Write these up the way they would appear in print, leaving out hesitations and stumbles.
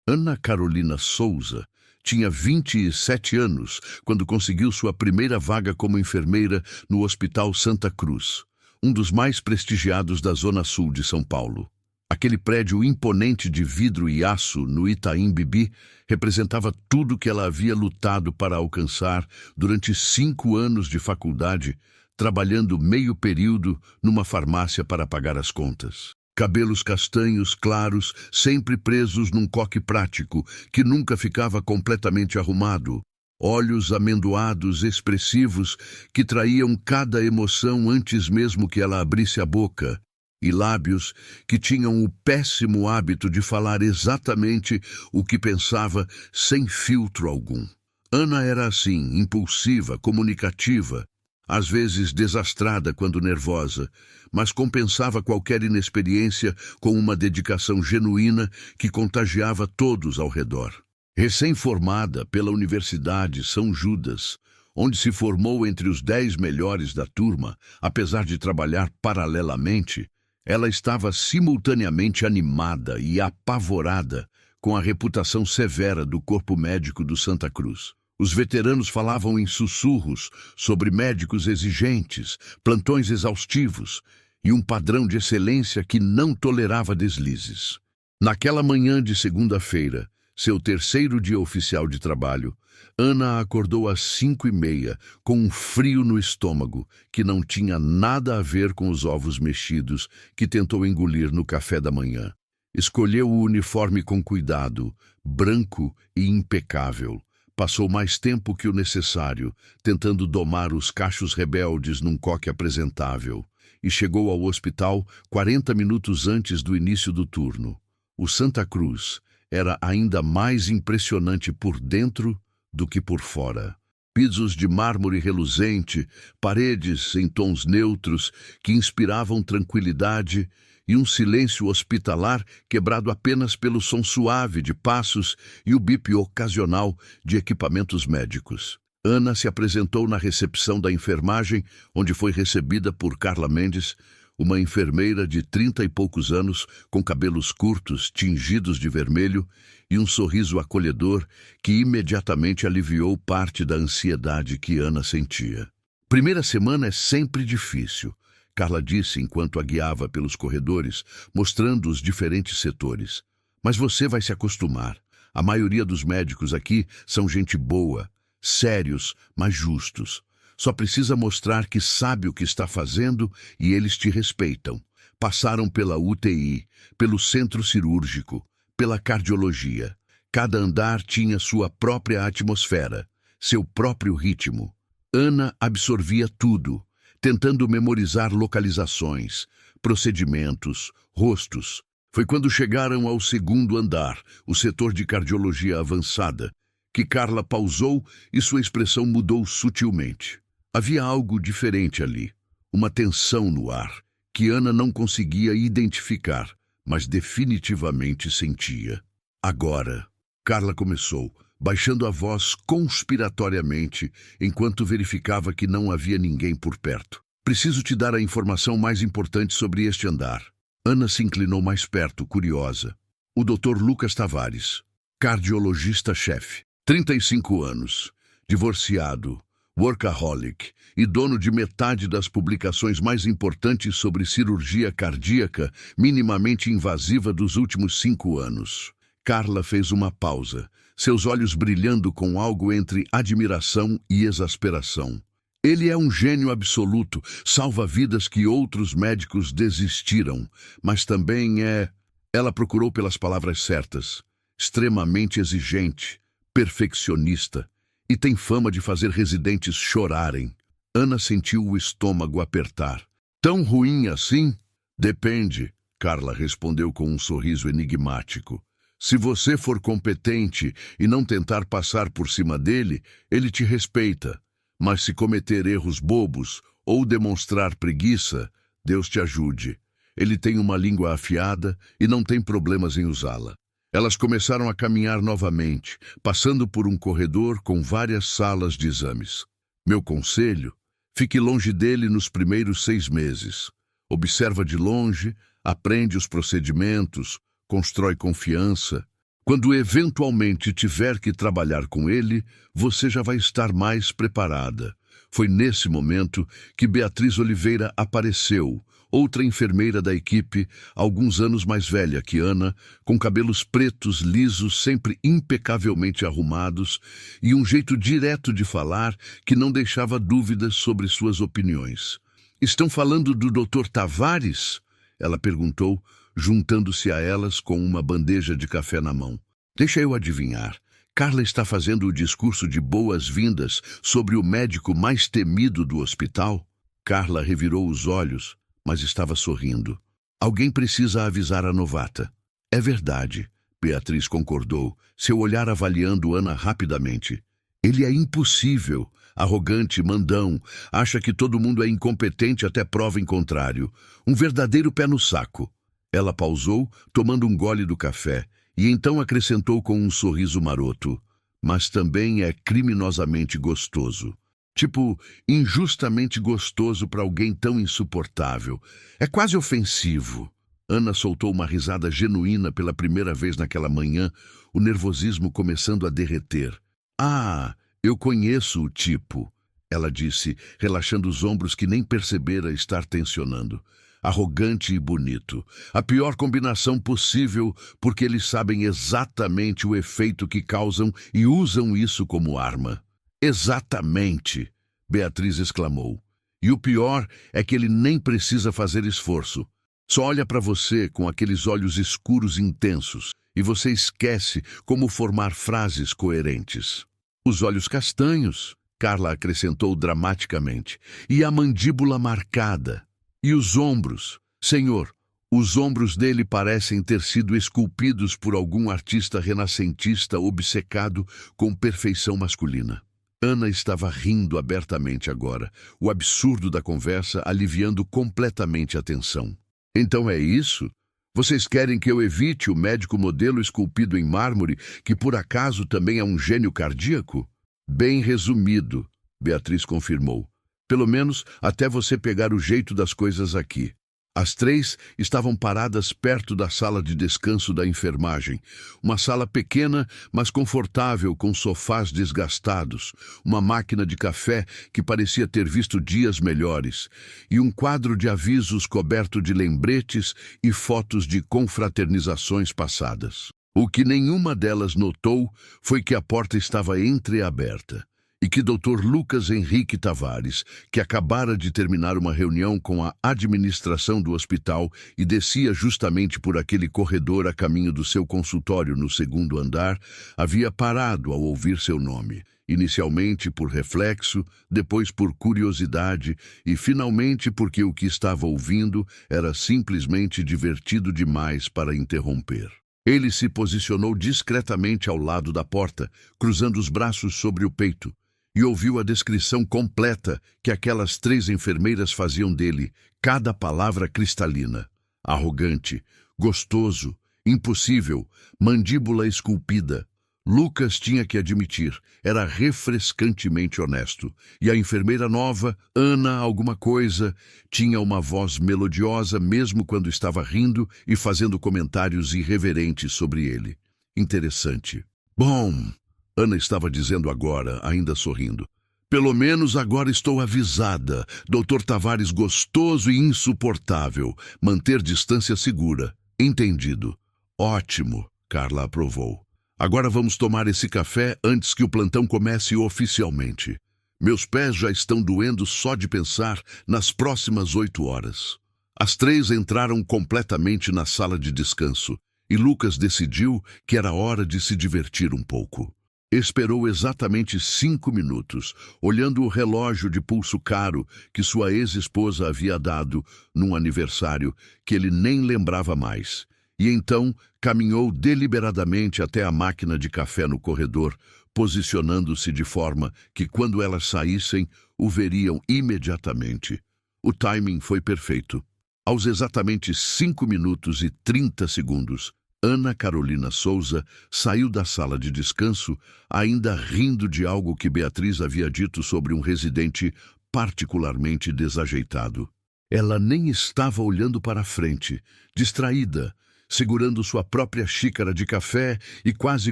Ana Carolina Souza tinha 27 anos quando conseguiu sua primeira vaga como enfermeira no Hospital Santa Cruz, um dos mais prestigiados da Zona Sul de São Paulo. Aquele prédio imponente de vidro e aço no Itaim Bibi representava tudo que ela havia lutado para alcançar durante 5 anos de faculdade, trabalhando meio período numa farmácia para pagar as contas. Cabelos castanhos claros, sempre presos num coque prático, que nunca ficava completamente arrumado. Olhos amendoados, expressivos, que traíam cada emoção antes mesmo que ela abrisse a boca. E lábios que tinham o péssimo hábito de falar exatamente o que pensava sem filtro algum. Ana era assim, impulsiva, comunicativa, às vezes desastrada quando nervosa, mas compensava qualquer inexperiência com uma dedicação genuína que contagiava todos ao redor. Recém-formada pela Universidade São Judas, onde se formou entre os 10 melhores da turma, apesar de trabalhar paralelamente, ela estava simultaneamente animada e apavorada com a reputação severa do corpo médico do Santa Cruz. Os veteranos falavam em sussurros sobre médicos exigentes, plantões exaustivos e um padrão de excelência que não tolerava deslizes. Naquela manhã de segunda-feira, seu terceiro dia oficial de trabalho, Ana acordou às 5h30 com um frio no estômago que não tinha nada a ver com os ovos mexidos que tentou engolir no café da manhã. Escolheu o uniforme com cuidado, branco e impecável. Passou mais tempo que o necessário, tentando domar os cachos rebeldes num coque apresentável, e chegou ao hospital 40 minutos antes do início do turno. O Santa Cruz era ainda mais impressionante por dentro do que por fora. Pisos de mármore reluzente, paredes em tons neutros que inspiravam tranquilidade e um silêncio hospitalar quebrado apenas pelo som suave de passos e o bip ocasional de equipamentos médicos. Ana se apresentou na recepção da enfermagem, onde foi recebida por Carla Mendes, uma enfermeira de 30 e poucos anos, com cabelos curtos, tingidos de vermelho, e um sorriso acolhedor que imediatamente aliviou parte da ansiedade que Ana sentia. Primeira semana é sempre difícil, Carla disse enquanto a guiava pelos corredores, mostrando os diferentes setores. Mas você vai se acostumar. A maioria dos médicos aqui são gente boa, sérios, mas justos. Só precisa mostrar que sabe o que está fazendo e eles te respeitam. Passaram pela UTI, pelo centro cirúrgico, pela cardiologia. Cada andar tinha sua própria atmosfera, seu próprio ritmo. Ana absorvia tudo, tentando memorizar localizações, procedimentos, rostos. Foi quando chegaram ao segundo andar, o setor de cardiologia avançada, que Carla pausou e sua expressão mudou sutilmente. Havia algo diferente ali, uma tensão no ar, que Ana não conseguia identificar, mas definitivamente sentia. Agora, Carla começou, baixando a voz conspiratoriamente, enquanto verificava que não havia ninguém por perto. Preciso te dar a informação mais importante sobre este andar. Ana se inclinou mais perto, curiosa. O Dr. Lucas Tavares, cardiologista-chefe, 35 anos, divorciado, workaholic e dono de metade das publicações mais importantes sobre cirurgia cardíaca minimamente invasiva dos últimos 5 anos. Carla fez uma pausa, seus olhos brilhando com algo entre admiração e exasperação. Ele é um gênio absoluto, salva vidas que outros médicos desistiram, mas também é... Ela procurou pelas palavras certas. Extremamente exigente, perfeccionista, e tem fama de fazer residentes chorarem. Ana sentiu o estômago apertar. Tão ruim assim? Depende, Carla respondeu com um sorriso enigmático. Se você for competente e não tentar passar por cima dele, ele te respeita. Mas se cometer erros bobos ou demonstrar preguiça, Deus te ajude. Ele tem uma língua afiada e não tem problemas em usá-la. Elas começaram a caminhar novamente, passando por um corredor com várias salas de exames. Meu conselho? Fique longe dele nos primeiros 6 meses. Observa de longe, aprende os procedimentos, constrói confiança. Quando eventualmente tiver que trabalhar com ele, você já vai estar mais preparada. Foi nesse momento que Beatriz Oliveira apareceu, outra enfermeira da equipe, alguns anos mais velha que Ana, com cabelos pretos, lisos, sempre impecavelmente arrumados e um jeito direto de falar que não deixava dúvidas sobre suas opiniões. "Estão falando do Dr. Tavares?" ela perguntou, juntando-se a elas com uma bandeja de café na mão. "Deixa eu adivinhar. Carla está fazendo o discurso de boas-vindas sobre o médico mais temido do hospital?" Carla revirou os olhos, mas estava sorrindo. "Alguém precisa avisar a novata." "É verdade", Beatriz concordou, seu olhar avaliando Ana rapidamente. "Ele é impossível, arrogante, mandão, acha que todo mundo é incompetente até prova em contrário. Um verdadeiro pé no saco." Ela pausou, tomando um gole do café, e então acrescentou com um sorriso maroto: "Mas também é criminosamente gostoso. Tipo, injustamente gostoso para alguém tão insuportável. É quase ofensivo." Ana soltou uma risada genuína pela primeira vez naquela manhã, o nervosismo começando a derreter. "Ah, eu conheço o tipo", ela disse, relaxando os ombros que nem percebera estar tensionando. "Arrogante e bonito. A pior combinação possível, porque eles sabem exatamente o efeito que causam e usam isso como arma." "Exatamente", Beatriz exclamou. "E o pior é que ele nem precisa fazer esforço. Só olha para você com aqueles olhos escuros intensos e você esquece como formar frases coerentes." "Os olhos castanhos", Carla acrescentou dramaticamente, "e a mandíbula marcada. E os ombros. Senhor, os ombros dele parecem ter sido esculpidos por algum artista renascentista obcecado com perfeição masculina." Ana estava rindo abertamente agora, o absurdo da conversa aliviando completamente a tensão. "Então é isso? Vocês querem que eu evite o médico modelo esculpido em mármore, que por acaso também é um gênio cardíaco?" "Bem resumido", Beatriz confirmou. "Pelo menos até você pegar o jeito das coisas aqui." As três estavam paradas perto da sala de descanso da enfermagem. Uma sala pequena, mas confortável, com sofás desgastados, uma máquina de café que parecia ter visto dias melhores, e um quadro de avisos coberto de lembretes e fotos de confraternizações passadas. O que nenhuma delas notou foi que a porta estava entreaberta e que Dr. Lucas Henrique Tavares, que acabara de terminar uma reunião com a administração do hospital e descia justamente por aquele corredor a caminho do seu consultório no segundo andar, havia parado ao ouvir seu nome, inicialmente por reflexo, depois por curiosidade e finalmente porque o que estava ouvindo era simplesmente divertido demais para interromper. Ele se posicionou discretamente ao lado da porta, cruzando os braços sobre o peito, e ouviu a descrição completa que aquelas três enfermeiras faziam dele, cada palavra cristalina. Arrogante, gostoso, impossível, mandíbula esculpida. Lucas tinha que admitir, era refrescantemente honesto. E a enfermeira nova, Ana alguma coisa, tinha uma voz melodiosa mesmo quando estava rindo e fazendo comentários irreverentes sobre ele. Interessante. "Bom", Ana estava dizendo agora, ainda sorrindo. "Pelo menos agora estou avisada. Dr. Tavares gostoso e insuportável. Manter distância segura." "Entendido." "Ótimo", Carla aprovou. "Agora vamos tomar esse café antes que o plantão comece oficialmente. Meus pés já estão doendo só de pensar nas próximas 8 horas." As três entraram completamente na sala de descanso e Lucas decidiu que era hora de se divertir um pouco. Esperou exatamente 5 minutos, olhando o relógio de pulso caro que sua ex-esposa havia dado num aniversário que ele nem lembrava mais. E então caminhou deliberadamente até a máquina de café no corredor, posicionando-se de forma que, quando elas saíssem, o veriam imediatamente. O timing foi perfeito. Aos exatamente 5 minutos e 30 segundos, Ana Carolina Souza saiu da sala de descanso, ainda rindo de algo que Beatriz havia dito sobre um residente particularmente desajeitado. Ela nem estava olhando para a frente, distraída, segurando sua própria xícara de café e quase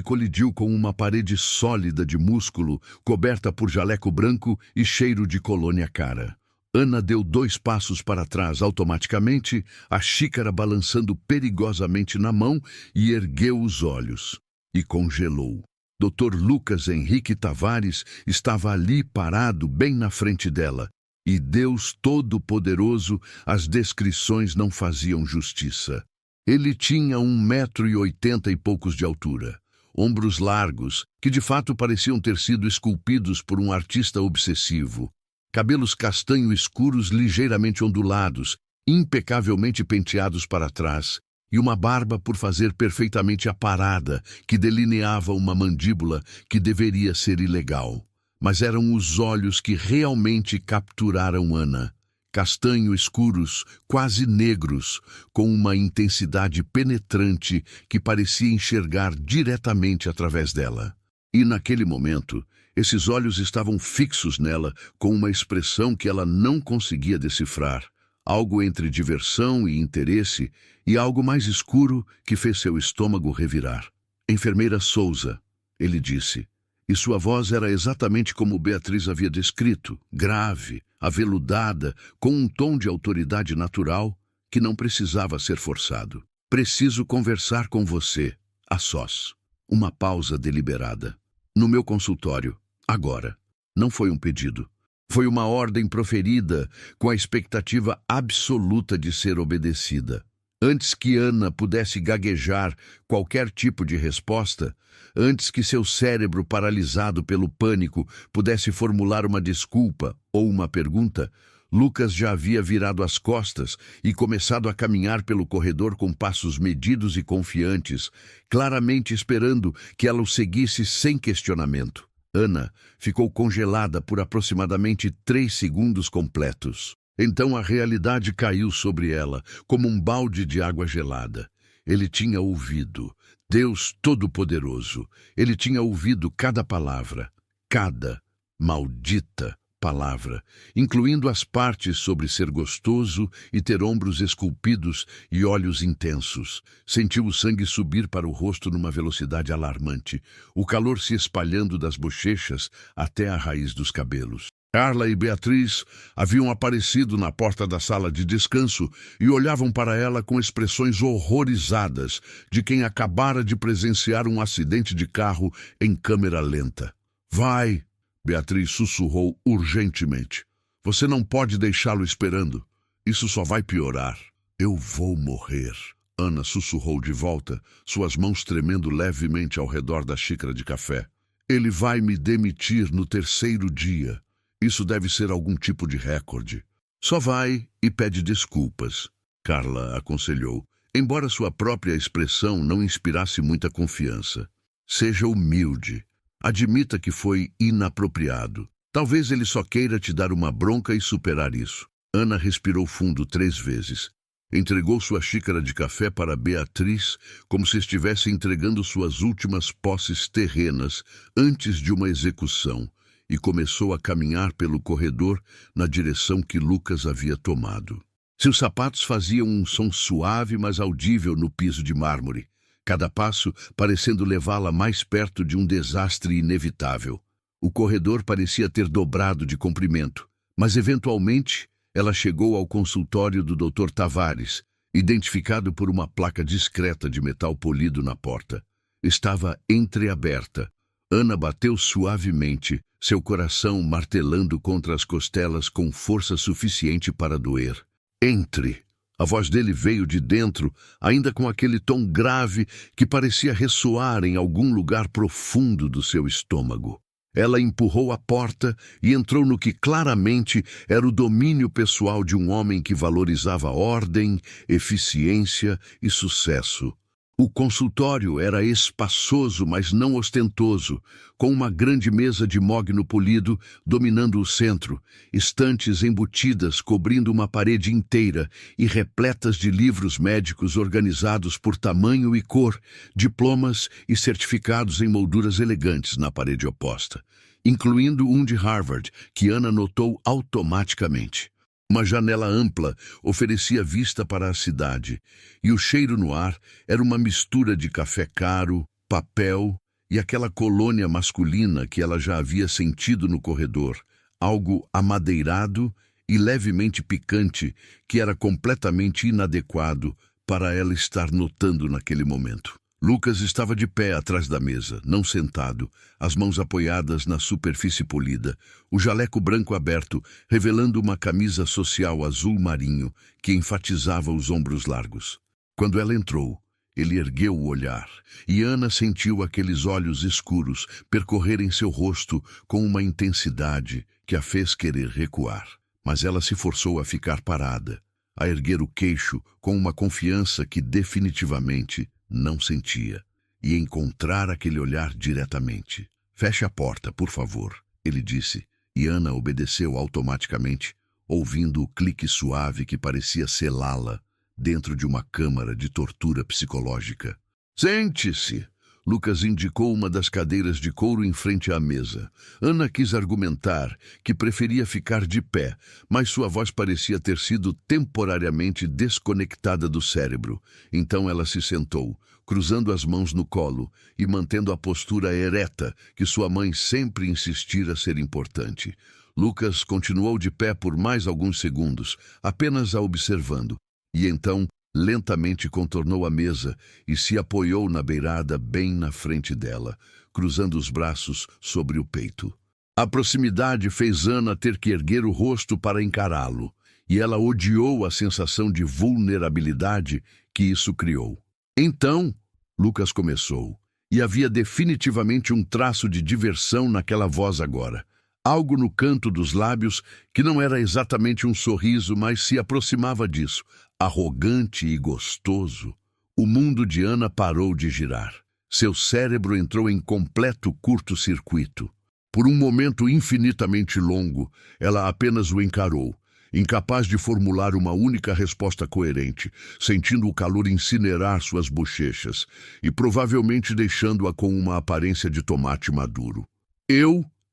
colidiu com uma parede sólida de músculo, coberta por jaleco branco e cheiro de colônia cara. Ana deu 2 passos para trás automaticamente, a xícara balançando perigosamente na mão, e ergueu os olhos. E congelou. Dr. Lucas Henrique Tavares estava ali parado bem na frente dela. E Deus Todo-Poderoso, as descrições não faziam justiça. Ele tinha 1,80 m e poucos de altura, ombros largos, que de fato pareciam ter sido esculpidos por um artista obsessivo, cabelos castanho escuros ligeiramente ondulados, impecavelmente penteados para trás, e uma barba por fazer perfeitamente aparada, que delineava uma mandíbula que deveria ser ilegal. Mas eram os olhos que realmente capturaram Ana. Castanho escuros, quase negros, com uma intensidade penetrante que parecia enxergar diretamente através dela. E naquele momento, esses olhos estavam fixos nela, com uma expressão que ela não conseguia decifrar. Algo entre diversão e interesse, e algo mais escuro que fez seu estômago revirar. "Enfermeira Souza", ele disse. E sua voz era exatamente como Beatriz havia descrito, grave, aveludada, com um tom de autoridade natural que não precisava ser forçado. "Preciso conversar com você, a sós." Uma pausa deliberada. "No meu consultório, agora." Não foi um pedido. Foi uma ordem proferida com a expectativa absoluta de ser obedecida. Antes que Ana pudesse gaguejar qualquer tipo de resposta, antes que seu cérebro paralisado pelo pânico pudesse formular uma desculpa ou uma pergunta, Lucas já havia virado as costas e começado a caminhar pelo corredor com passos medidos e confiantes, claramente esperando que ela o seguisse sem questionamento. Ana ficou congelada por aproximadamente 3 segundos completos. Então a realidade caiu sobre ela, como um balde de água gelada. Ele tinha ouvido. Deus Todo-Poderoso. Ele tinha ouvido cada palavra. Cada maldita palavra, incluindo as partes sobre ser gostoso e ter ombros esculpidos e olhos intensos. Sentiu o sangue subir para o rosto numa velocidade alarmante, o calor se espalhando das bochechas até a raiz dos cabelos. Carla e Beatriz haviam aparecido na porta da sala de descanso e olhavam para ela com expressões horrorizadas de quem acabara de presenciar um acidente de carro em câmera lenta. "Vai!" Beatriz sussurrou urgentemente. "Você não pode deixá-lo esperando. Isso só vai piorar." "Eu vou morrer." Ana sussurrou de volta, suas mãos tremendo levemente ao redor da xícara de café. "Ele vai me demitir no 3º dia. Isso deve ser algum tipo de recorde." "Só vai e pede desculpas", Carla aconselhou, embora sua própria expressão não inspirasse muita confiança. "Seja humilde. Admita que foi inapropriado. Talvez ele só queira te dar uma bronca e superar isso." Ana respirou fundo 3 vezes. Entregou sua xícara de café para Beatriz como se estivesse entregando suas últimas posses terrenas antes de uma execução, e começou a caminhar pelo corredor na direção que Lucas havia tomado. Seus sapatos faziam um som suave, mas audível no piso de mármore, cada passo parecendo levá-la mais perto de um desastre inevitável. O corredor parecia ter dobrado de comprimento, mas eventualmente ela chegou ao consultório do Dr. Tavares, identificado por uma placa discreta de metal polido na porta. Estava entreaberta. Ana bateu suavemente, seu coração martelando contra as costelas com força suficiente para doer. "Entre!" A voz dele veio de dentro, ainda com aquele tom grave que parecia ressoar em algum lugar profundo do seu estômago. Ela empurrou a porta e entrou no que claramente era o domínio pessoal de um homem que valorizava ordem, eficiência e sucesso. O consultório era espaçoso, mas não ostentoso, com uma grande mesa de mogno polido dominando o centro, estantes embutidas cobrindo uma parede inteira e repletas de livros médicos organizados por tamanho e cor, diplomas e certificados em molduras elegantes na parede oposta, incluindo um de Harvard, que Ana notou automaticamente. Uma janela ampla oferecia vista para a cidade, e o cheiro no ar era uma mistura de café caro, papel e aquela colônia masculina que ela já havia sentido no corredor, algo amadeirado e levemente picante que era completamente inadequado para ela estar notando naquele momento. Lucas estava de pé atrás da mesa, não sentado, as mãos apoiadas na superfície polida, o jaleco branco aberto, revelando uma camisa social azul marinho que enfatizava os ombros largos. Quando ela entrou, ele ergueu o olhar, e Ana sentiu aqueles olhos escuros percorrerem seu rosto com uma intensidade que a fez querer recuar. Mas ela se forçou a ficar parada, a erguer o queixo com uma confiança que definitivamente não sentia, e encontrar aquele olhar diretamente. "Feche a porta, por favor", ele disse, e Ana obedeceu automaticamente, ouvindo o clique suave que parecia selá-la dentro de uma câmara de tortura psicológica. "Sente-se", Lucas indicou uma das cadeiras de couro em frente à mesa. Ana quis argumentar que preferia ficar de pé, mas sua voz parecia ter sido temporariamente desconectada do cérebro. Então ela se sentou, cruzando as mãos no colo e mantendo a postura ereta que sua mãe sempre insistira ser importante. Lucas continuou de pé por mais alguns segundos, apenas a observando, e então lentamente contornou a mesa e se apoiou na beirada bem na frente dela, cruzando os braços sobre o peito. A proximidade fez Ana ter que erguer o rosto para encará-lo, e ela odiou a sensação de vulnerabilidade que isso criou. "Então", Lucas começou, e havia definitivamente um traço de diversão naquela voz agora. Algo no canto dos lábios que não era exatamente um sorriso, mas se aproximava disso, arrogante e gostoso. O mundo de Ana parou de girar. Seu cérebro entrou em completo curto-circuito. Por um momento infinitamente longo, ela apenas o encarou, incapaz de formular uma única resposta coerente, sentindo o calor incinerar suas bochechas e provavelmente deixando-a com uma aparência de tomate maduro.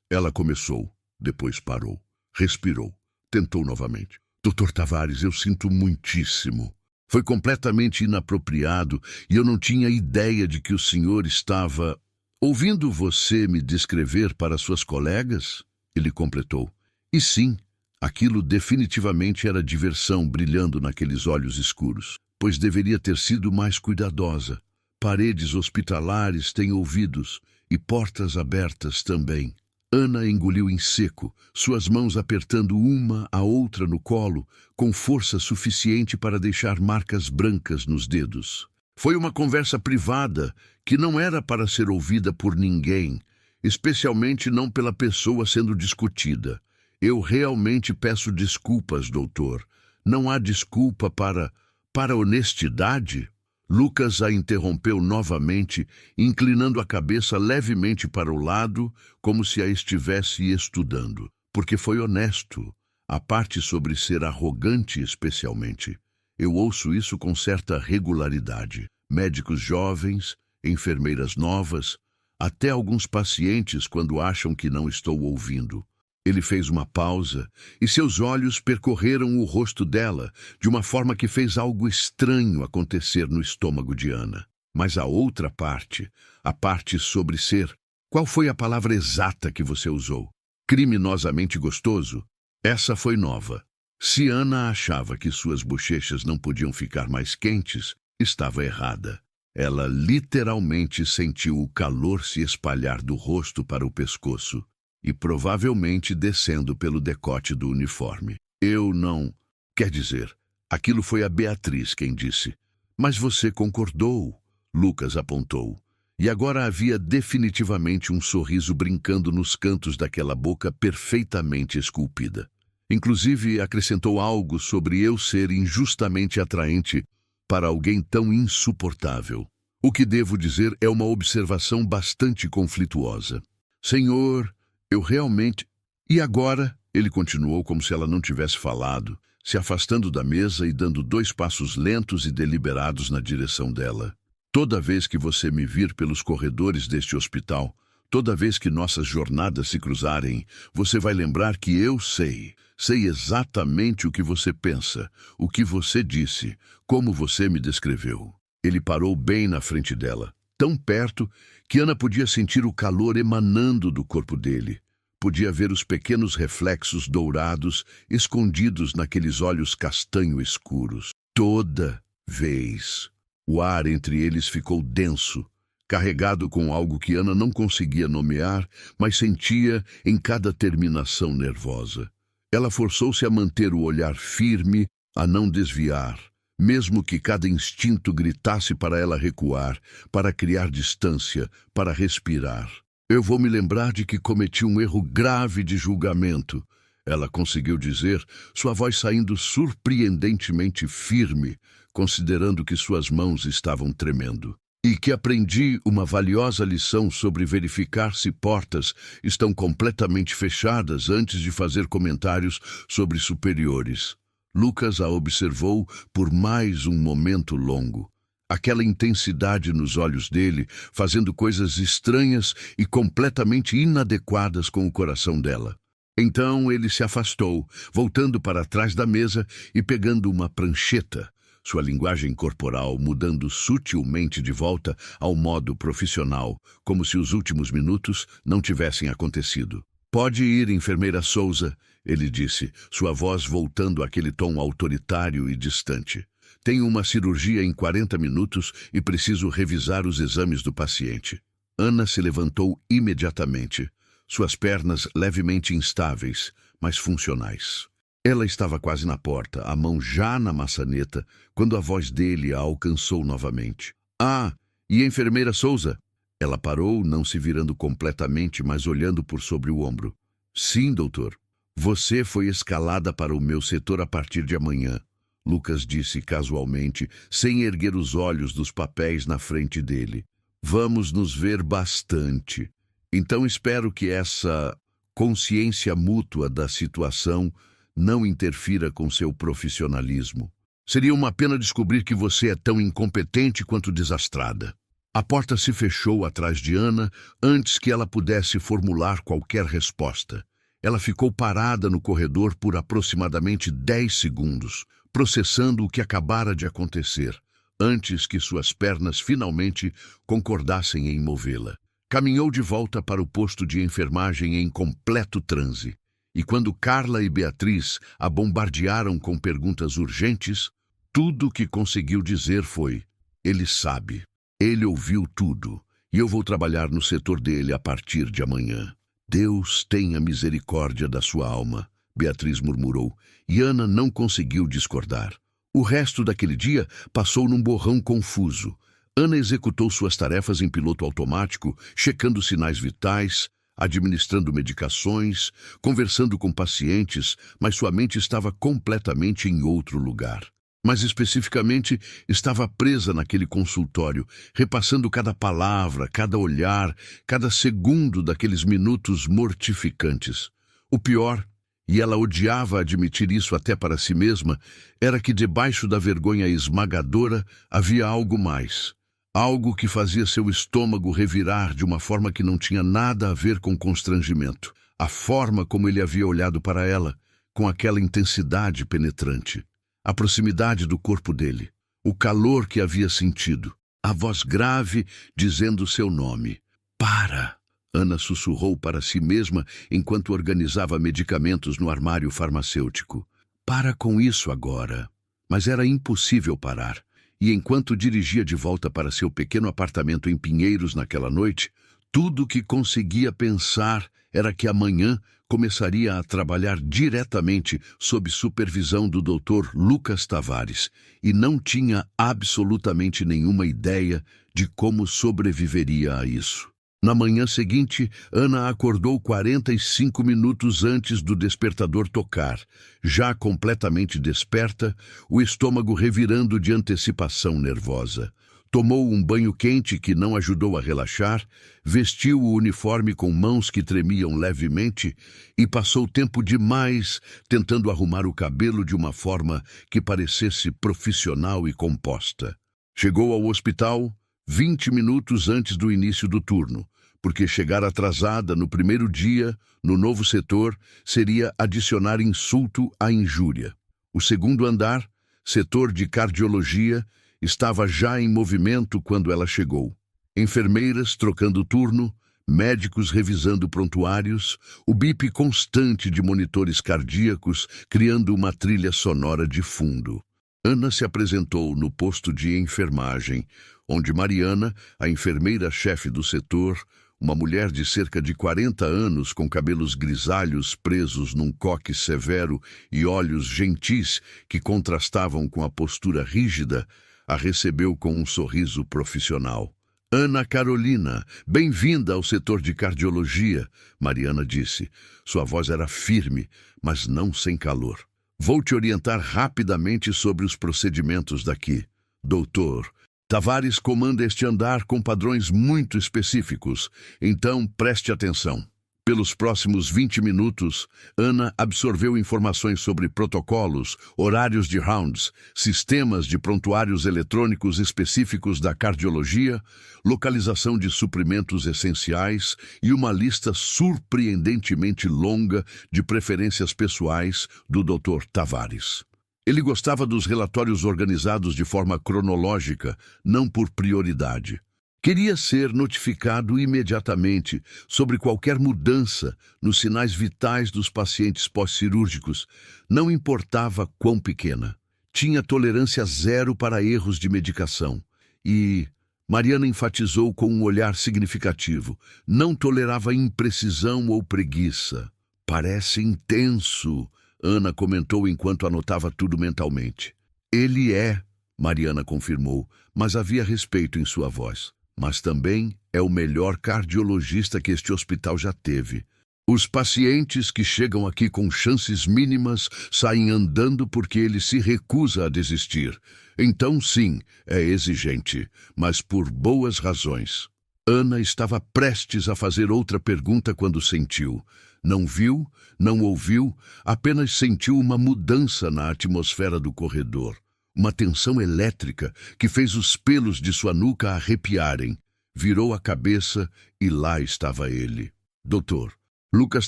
Ela começou, depois parou, respirou, tentou novamente. "Dr. Tavares, eu sinto muitíssimo. Foi completamente inapropriado e eu não tinha ideia de que o senhor estava ouvindo você me descrever para suas colegas?" Ele completou. E sim, aquilo definitivamente era diversão brilhando naqueles olhos escuros, pois deveria ter sido mais cuidadosa. Paredes hospitalares têm ouvidos e portas abertas também. Ana engoliu em seco, suas mãos apertando uma a outra no colo, com força suficiente para deixar marcas brancas nos dedos. Foi uma conversa privada que não era para ser ouvida por ninguém, especialmente não pela pessoa sendo discutida. "Eu realmente peço desculpas, doutor. Não há desculpa para honestidade?" Lucas a interrompeu novamente, inclinando a cabeça levemente para o lado, como se a estivesse estudando. "Porque foi honesto. A parte sobre ser arrogante, especialmente. Eu ouço isso com certa regularidade. Médicos jovens, enfermeiras novas, até alguns pacientes quando acham que não estou ouvindo." Ele fez uma pausa e seus olhos percorreram o rosto dela de uma forma que fez algo estranho acontecer no estômago de Ana. Mas a outra parte, a parte sobre ser, qual foi a palavra exata que você usou? Criminosamente gostoso? Essa foi nova. Se Ana achava que suas bochechas não podiam ficar mais quentes, estava errada. Ela literalmente sentiu o calor se espalhar do rosto para o pescoço e provavelmente descendo pelo decote do uniforme. "Eu não... Quer dizer, aquilo foi a Beatriz quem disse. Mas você concordou", Lucas apontou. E agora havia definitivamente um sorriso brincando nos cantos daquela boca perfeitamente esculpida. Inclusive acrescentou algo sobre eu ser injustamente atraente para alguém tão insuportável. O que devo dizer é uma observação bastante conflituosa. "Senhor, eu realmente..." "E agora?" Ele continuou como se ela não tivesse falado, se afastando da mesa e dando 2 passos lentos e deliberados na direção dela. "Toda vez que você me vir pelos corredores deste hospital, toda vez que nossas jornadas se cruzarem, você vai lembrar que eu sei Sei exatamente o que você pensa, o que você disse, como você me descreveu. Ele parou bem na frente dela, tão perto que Ana podia sentir o calor emanando do corpo dele. Podia ver os pequenos reflexos dourados escondidos naqueles olhos castanho escuros. Toda vez, o ar entre eles ficou denso, carregado com algo que Ana não conseguia nomear, mas sentia em cada terminação nervosa. Ela forçou-se a manter o olhar firme, a não desviar, mesmo que cada instinto gritasse para ela recuar, para criar distância, para respirar. Eu vou me lembrar de que cometi um erro grave de julgamento, ela conseguiu dizer, sua voz saindo surpreendentemente firme, considerando que suas mãos estavam tremendo. E que aprendi uma valiosa lição sobre verificar se portas estão completamente fechadas antes de fazer comentários sobre superiores. Lucas a observou por mais um momento longo. Aquela intensidade nos olhos dele, fazendo coisas estranhas e completamente inadequadas com o coração dela. Então ele se afastou, voltando para trás da mesa e pegando uma prancheta, sua linguagem corporal mudando sutilmente de volta ao modo profissional, como se os últimos minutos não tivessem acontecido. Pode ir, enfermeira Souza, ele disse, sua voz voltando àquele tom autoritário e distante. Tenho uma cirurgia em 40 minutos e preciso revisar os exames do paciente. Ana se levantou imediatamente, suas pernas levemente instáveis, mas funcionais. Ela estava quase na porta, a mão já na maçaneta, quando a voz dele a alcançou novamente. Ah, e a enfermeira Souza? Ela parou, não se virando completamente, mas olhando por sobre o ombro. Sim, doutor. Você foi escalada para o meu setor a partir de amanhã, Lucas disse casualmente, sem erguer os olhos dos papéis na frente dele. Vamos nos ver bastante. Então espero que essa consciência mútua da situação não interfira com seu profissionalismo. Seria uma pena descobrir que você é tão incompetente quanto desastrada. A porta se fechou atrás de Ana antes que ela pudesse formular qualquer resposta. Ela ficou parada no corredor por aproximadamente 10 segundos, processando o que acabara de acontecer, antes que suas pernas finalmente concordassem em movê-la. Caminhou de volta para o posto de enfermagem em completo transe. E quando Carla e Beatriz a bombardearam com perguntas urgentes, tudo o que conseguiu dizer foi: ele sabe, ele ouviu tudo, e eu vou trabalhar no setor dele a partir de amanhã. Deus tenha misericórdia da sua alma, Beatriz murmurou, e Ana não conseguiu discordar. O resto daquele dia passou num borrão confuso. Ana executou suas tarefas em piloto automático, checando sinais vitais, administrando medicações, conversando com pacientes, mas sua mente estava completamente em outro lugar. Mais especificamente, estava presa naquele consultório, repassando cada palavra, cada olhar, cada segundo daqueles minutos mortificantes. O pior, e ela odiava admitir isso até para si mesma, era que debaixo da vergonha esmagadora havia algo mais. Algo que fazia seu estômago revirar de uma forma que não tinha nada a ver com constrangimento. A forma como ele havia olhado para ela, com aquela intensidade penetrante. A proximidade do corpo dele. O calor que havia sentido. A voz grave dizendo seu nome. Para! Ana sussurrou para si mesma enquanto organizava medicamentos no armário farmacêutico. Para com isso agora. Mas era impossível parar. E enquanto dirigia de volta para seu pequeno apartamento em Pinheiros naquela noite, tudo o que conseguia pensar era que amanhã começaria a trabalhar diretamente sob supervisão do Dr. Lucas Tavares e não tinha absolutamente nenhuma ideia de como sobreviveria a isso. Na manhã seguinte, Ana acordou 45 minutos antes do despertador tocar, já completamente desperta, o estômago revirando de antecipação nervosa. Tomou um banho quente que não ajudou a relaxar, vestiu o uniforme com mãos que tremiam levemente e passou tempo demais tentando arrumar o cabelo de uma forma que parecesse profissional e composta. Chegou ao hospital 20 minutos antes do início do turno, porque chegar atrasada no primeiro dia, no novo setor, seria adicionar insulto à injúria. O segundo andar, setor de cardiologia, estava já em movimento quando ela chegou. Enfermeiras trocando turno, médicos revisando prontuários, o bip constante de monitores cardíacos criando uma trilha sonora de fundo. Ana se apresentou no posto de enfermagem, onde Mariana, a enfermeira-chefe do setor, uma mulher de cerca de 40 anos com cabelos grisalhos presos num coque severo e olhos gentis que contrastavam com a postura rígida, a recebeu com um sorriso profissional. Ana Carolina, bem-vinda ao setor de cardiologia, Mariana disse. Sua voz era firme, mas não sem calor. Vou te orientar rapidamente sobre os procedimentos daqui. Doutor, Tavares comanda este andar com padrões muito específicos, então preste atenção. Pelos próximos 20 minutos, Ana absorveu informações sobre protocolos, horários de rounds, sistemas de prontuários eletrônicos específicos da cardiologia, localização de suprimentos essenciais e uma lista surpreendentemente longa de preferências pessoais do Dr. Tavares. Ele gostava dos relatórios organizados de forma cronológica, não por prioridade. Queria ser notificado imediatamente sobre qualquer mudança nos sinais vitais dos pacientes pós-cirúrgicos, não importava quão pequena. Tinha tolerância zero para erros de medicação. E Mariana enfatizou com um olhar significativo, não tolerava imprecisão ou preguiça. Parece intenso, Ana comentou enquanto anotava tudo mentalmente. Ele é, Mariana confirmou, mas havia respeito em sua voz. Mas também é o melhor cardiologista que este hospital já teve. Os pacientes que chegam aqui com chances mínimas saem andando porque ele se recusa a desistir. Então, sim, é exigente, mas por boas razões. Ana estava prestes a fazer outra pergunta quando sentiu. Não viu, não ouviu, apenas sentiu uma mudança na atmosfera do corredor. Uma tensão elétrica que fez os pelos de sua nuca arrepiarem. Virou a cabeça e lá estava ele. Doutor. Lucas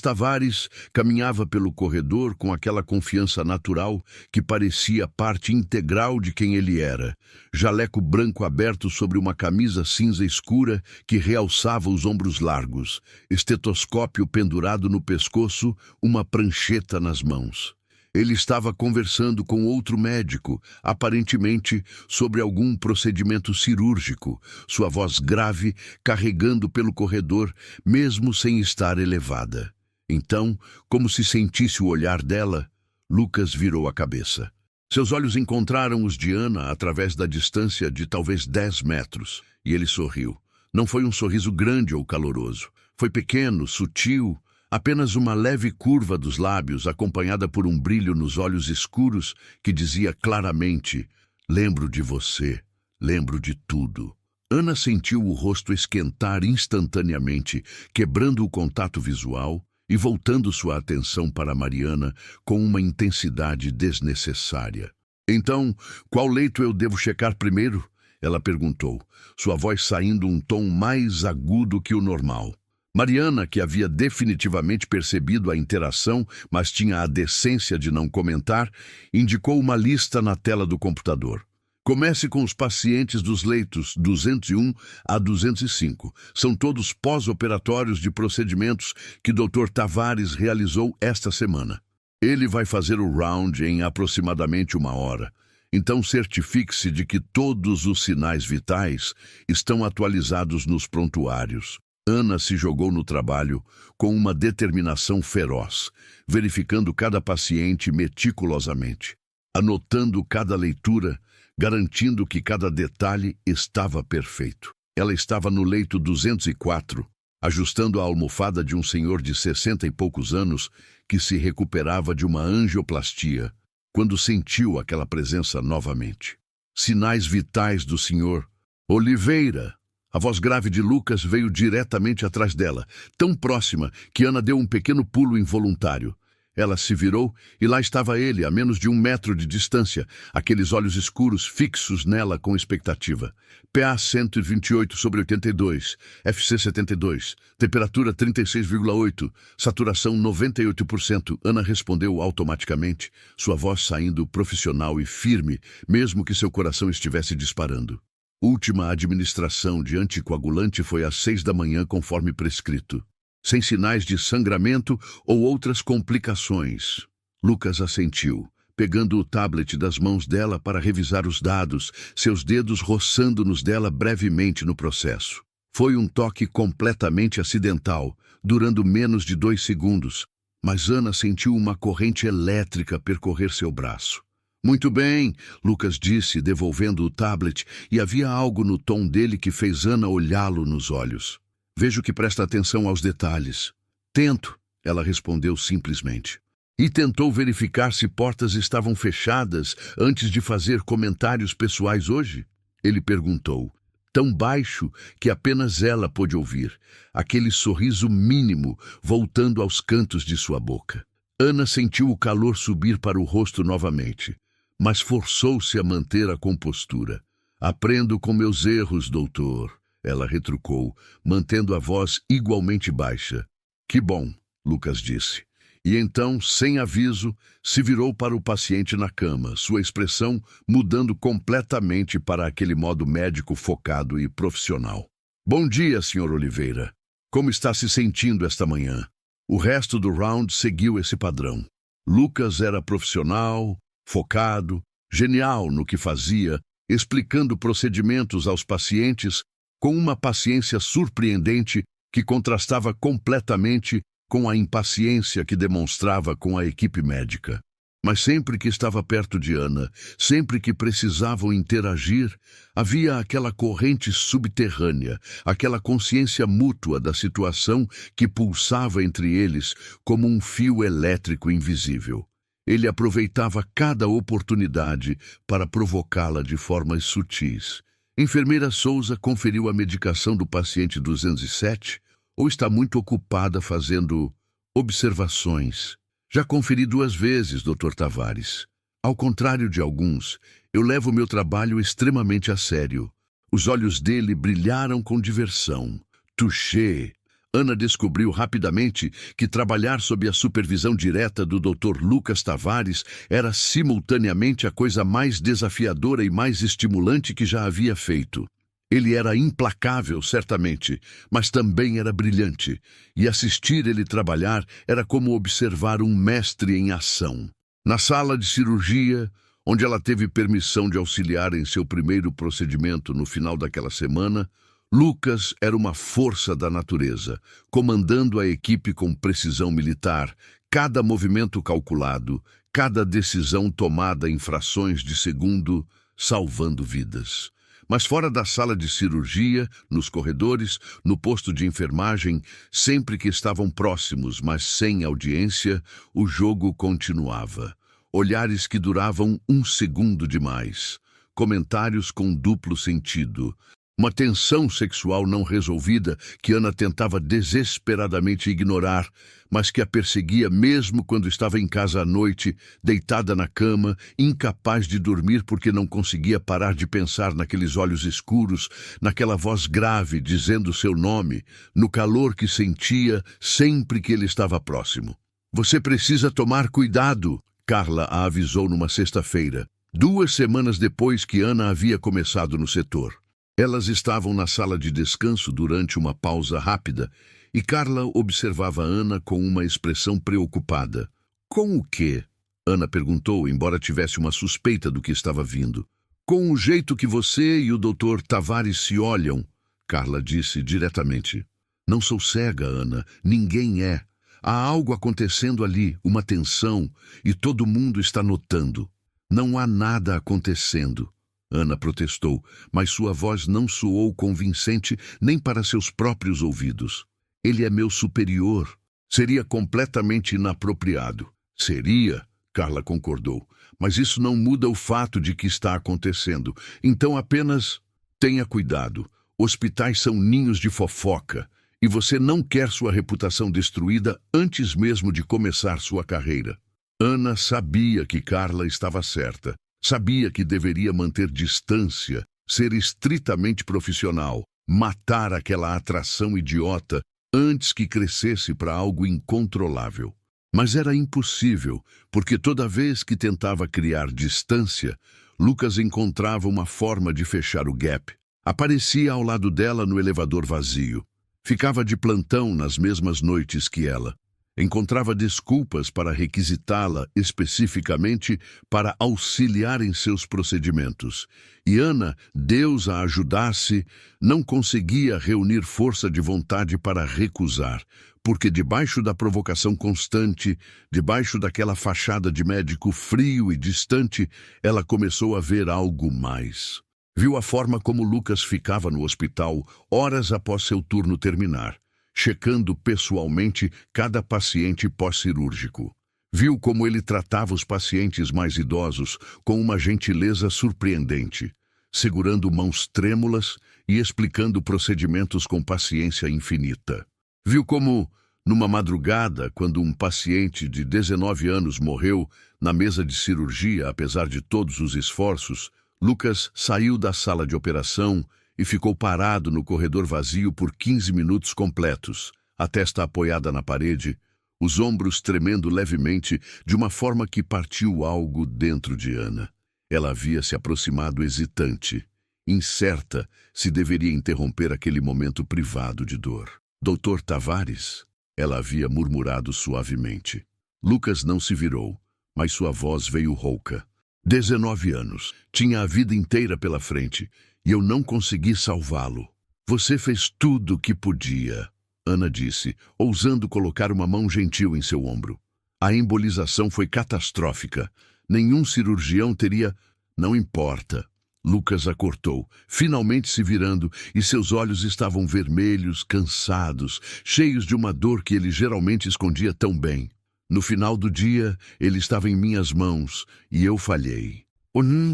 Tavares caminhava pelo corredor com aquela confiança natural que parecia parte integral de quem ele era. Jaleco branco aberto sobre uma camisa cinza escura que realçava os ombros largos. Estetoscópio pendurado no pescoço, uma prancheta nas mãos. Ele estava conversando com outro médico, aparentemente sobre algum procedimento cirúrgico, sua voz grave carregando pelo corredor, mesmo sem estar elevada. Então, como se sentisse o olhar dela, Lucas virou a cabeça. Seus olhos encontraram os de Ana através da distância de talvez 10 metros, e ele sorriu. Não foi um sorriso grande ou caloroso. Foi pequeno, sutil, apenas uma leve curva dos lábios, acompanhada por um brilho nos olhos escuros que dizia claramente: lembro de você, lembro de tudo. Ana sentiu o rosto esquentar instantaneamente, quebrando o contato visual e voltando sua atenção para Mariana com uma intensidade desnecessária. Então, qual leito eu devo checar primeiro? Ela perguntou, sua voz saindo um tom mais agudo que o normal. Mariana, que havia definitivamente percebido a interação, mas tinha a decência de não comentar, indicou uma lista na tela do computador. Comece com os pacientes dos leitos 201 a 205. São todos pós-operatórios de procedimentos que Dr. Tavares realizou esta semana. Ele vai fazer o round em aproximadamente 1 hora. Então certifique-se de que todos os sinais vitais estão atualizados nos prontuários. Ana se jogou no trabalho com uma determinação feroz, verificando cada paciente meticulosamente, anotando cada leitura, garantindo que cada detalhe estava perfeito. Ela estava no leito 204, ajustando a almofada de um senhor de 60 e poucos anos que se recuperava de uma angioplastia, quando sentiu aquela presença novamente. Sinais vitais do senhor Oliveira. A voz grave de Lucas veio diretamente atrás dela, tão próxima que Ana deu um pequeno pulo involuntário. Ela se virou e lá estava ele, a menos de 1 metro de distância, aqueles olhos escuros fixos nela com expectativa. PA 128/82, FC 72, temperatura 36,8, saturação 98%. Ana respondeu automaticamente, sua voz saindo profissional e firme, mesmo que seu coração estivesse disparando. Última administração de anticoagulante foi às 6 da manhã, conforme prescrito. Sem sinais de sangramento ou outras complicações. Lucas assentiu, pegando o tablet das mãos dela para revisar os dados, seus dedos roçando nos dela brevemente no processo. Foi um toque completamente acidental, durando menos de 2 segundos, mas Ana sentiu uma corrente elétrica percorrer seu braço. Muito bem, Lucas disse, devolvendo o tablet, e havia algo no tom dele que fez Ana olhá-lo nos olhos. Vejo que presta atenção aos detalhes. Tento, ela respondeu simplesmente. E tentou verificar se portas estavam fechadas antes de fazer comentários pessoais hoje? Ele perguntou, tão baixo que apenas ela pôde ouvir, aquele sorriso mínimo voltando aos cantos de sua boca. Ana sentiu o calor subir para o rosto novamente, mas forçou-se a manter a compostura. Aprendo com meus erros, doutor. Ela retrucou, mantendo a voz igualmente baixa. Que bom, Lucas disse. E então, sem aviso, se virou para o paciente na cama, sua expressão mudando completamente para aquele modo médico focado e profissional. Bom dia, Sr. Oliveira. Como está se sentindo esta manhã? O resto do round seguiu esse padrão. Lucas era profissional, focado, genial no que fazia, explicando procedimentos aos pacientes com uma paciência surpreendente que contrastava completamente com a impaciência que demonstrava com a equipe médica. Mas sempre que estava perto de Ana, sempre que precisavam interagir, havia aquela corrente subterrânea, aquela consciência mútua da situação que pulsava entre eles como um fio elétrico invisível. Ele aproveitava cada oportunidade para provocá-la de formas sutis. Enfermeira Souza conferiu a medicação do paciente 207 ou está muito ocupada fazendo observações? Já conferi 2 vezes, Dr. Tavares. Ao contrário de alguns, eu levo meu trabalho extremamente a sério. Os olhos dele brilharam com diversão. Touché! Ana descobriu rapidamente que trabalhar sob a supervisão direta do Dr. Lucas Tavares era simultaneamente a coisa mais desafiadora e mais estimulante que já havia feito. Ele era implacável, certamente, mas também era brilhante, e assistir ele trabalhar era como observar um mestre em ação. Na sala de cirurgia, onde ela teve permissão de auxiliar em seu primeiro procedimento no final daquela semana, Lucas era uma força da natureza, comandando a equipe com precisão militar, cada movimento calculado, cada decisão tomada em frações de segundo, salvando vidas. Mas fora da sala de cirurgia, nos corredores, no posto de enfermagem, sempre que estavam próximos, mas sem audiência, o jogo continuava. Olhares que duravam 1 segundo demais. Comentários com duplo sentido. Uma tensão sexual não resolvida que Ana tentava desesperadamente ignorar, mas que a perseguia mesmo quando estava em casa à noite, deitada na cama, incapaz de dormir porque não conseguia parar de pensar naqueles olhos escuros, naquela voz grave dizendo seu nome, no calor que sentia sempre que ele estava próximo. Você precisa tomar cuidado, Carla a avisou numa sexta-feira, 2 semanas depois que Ana havia começado no setor. Elas estavam na sala de descanso durante uma pausa rápida e Carla observava Ana com uma expressão preocupada. Com o quê? Ana perguntou, embora tivesse uma suspeita do que estava vindo. Com o jeito que você e o Dr. Tavares se olham, Carla disse diretamente. Não sou cega, Ana. Ninguém é. Há algo acontecendo ali, uma tensão, e todo mundo está notando. Não há nada acontecendo. Ana protestou, mas sua voz não soou convincente nem para seus próprios ouvidos. Ele é meu superior. Seria completamente inapropriado. Seria, Carla concordou, mas isso não muda o fato de que está acontecendo. Então apenas tenha cuidado. Hospitais são ninhos de fofoca. E você não quer sua reputação destruída antes mesmo de começar sua carreira. Ana sabia que Carla estava certa. Sabia que deveria manter distância, ser estritamente profissional, matar aquela atração idiota antes que crescesse para algo incontrolável. Mas era impossível, porque toda vez que tentava criar distância, Lucas encontrava uma forma de fechar o gap. Aparecia ao lado dela no elevador vazio. Ficava de plantão nas mesmas noites que ela. Encontrava desculpas para requisitá-la especificamente para auxiliar em seus procedimentos. E Ana, Deus a ajudasse, não conseguia reunir força de vontade para recusar, porque debaixo da provocação constante, debaixo daquela fachada de médico frio e distante, ela começou a ver algo mais. Viu a forma como Lucas ficava no hospital horas após seu turno terminar, checando pessoalmente cada paciente pós-cirúrgico. Viu como ele tratava os pacientes mais idosos com uma gentileza surpreendente, segurando mãos trêmulas e explicando procedimentos com paciência infinita. Viu como, numa madrugada, quando um paciente de 19 anos morreu na mesa de cirurgia, apesar de todos os esforços, Lucas saiu da sala de operação e ficou parado no corredor vazio por 15 minutos completos, a testa apoiada na parede, os ombros tremendo levemente de uma forma que partiu algo dentro de Ana. Ela havia se aproximado hesitante, incerta se deveria interromper aquele momento privado de dor. Doutor Tavares, ela havia murmurado suavemente. Lucas não se virou, mas sua voz veio rouca. 19 anos, tinha a vida inteira pela frente, e eu não consegui salvá-lo. Você fez tudo o que podia, Ana disse, ousando colocar uma mão gentil em seu ombro. A embolização foi catastrófica. Nenhum cirurgião teria... Não importa. Lucas a cortou, finalmente se virando, e seus olhos estavam vermelhos, cansados, cheios de uma dor que ele geralmente escondia tão bem. No final do dia, ele estava em minhas mãos, e eu falhei.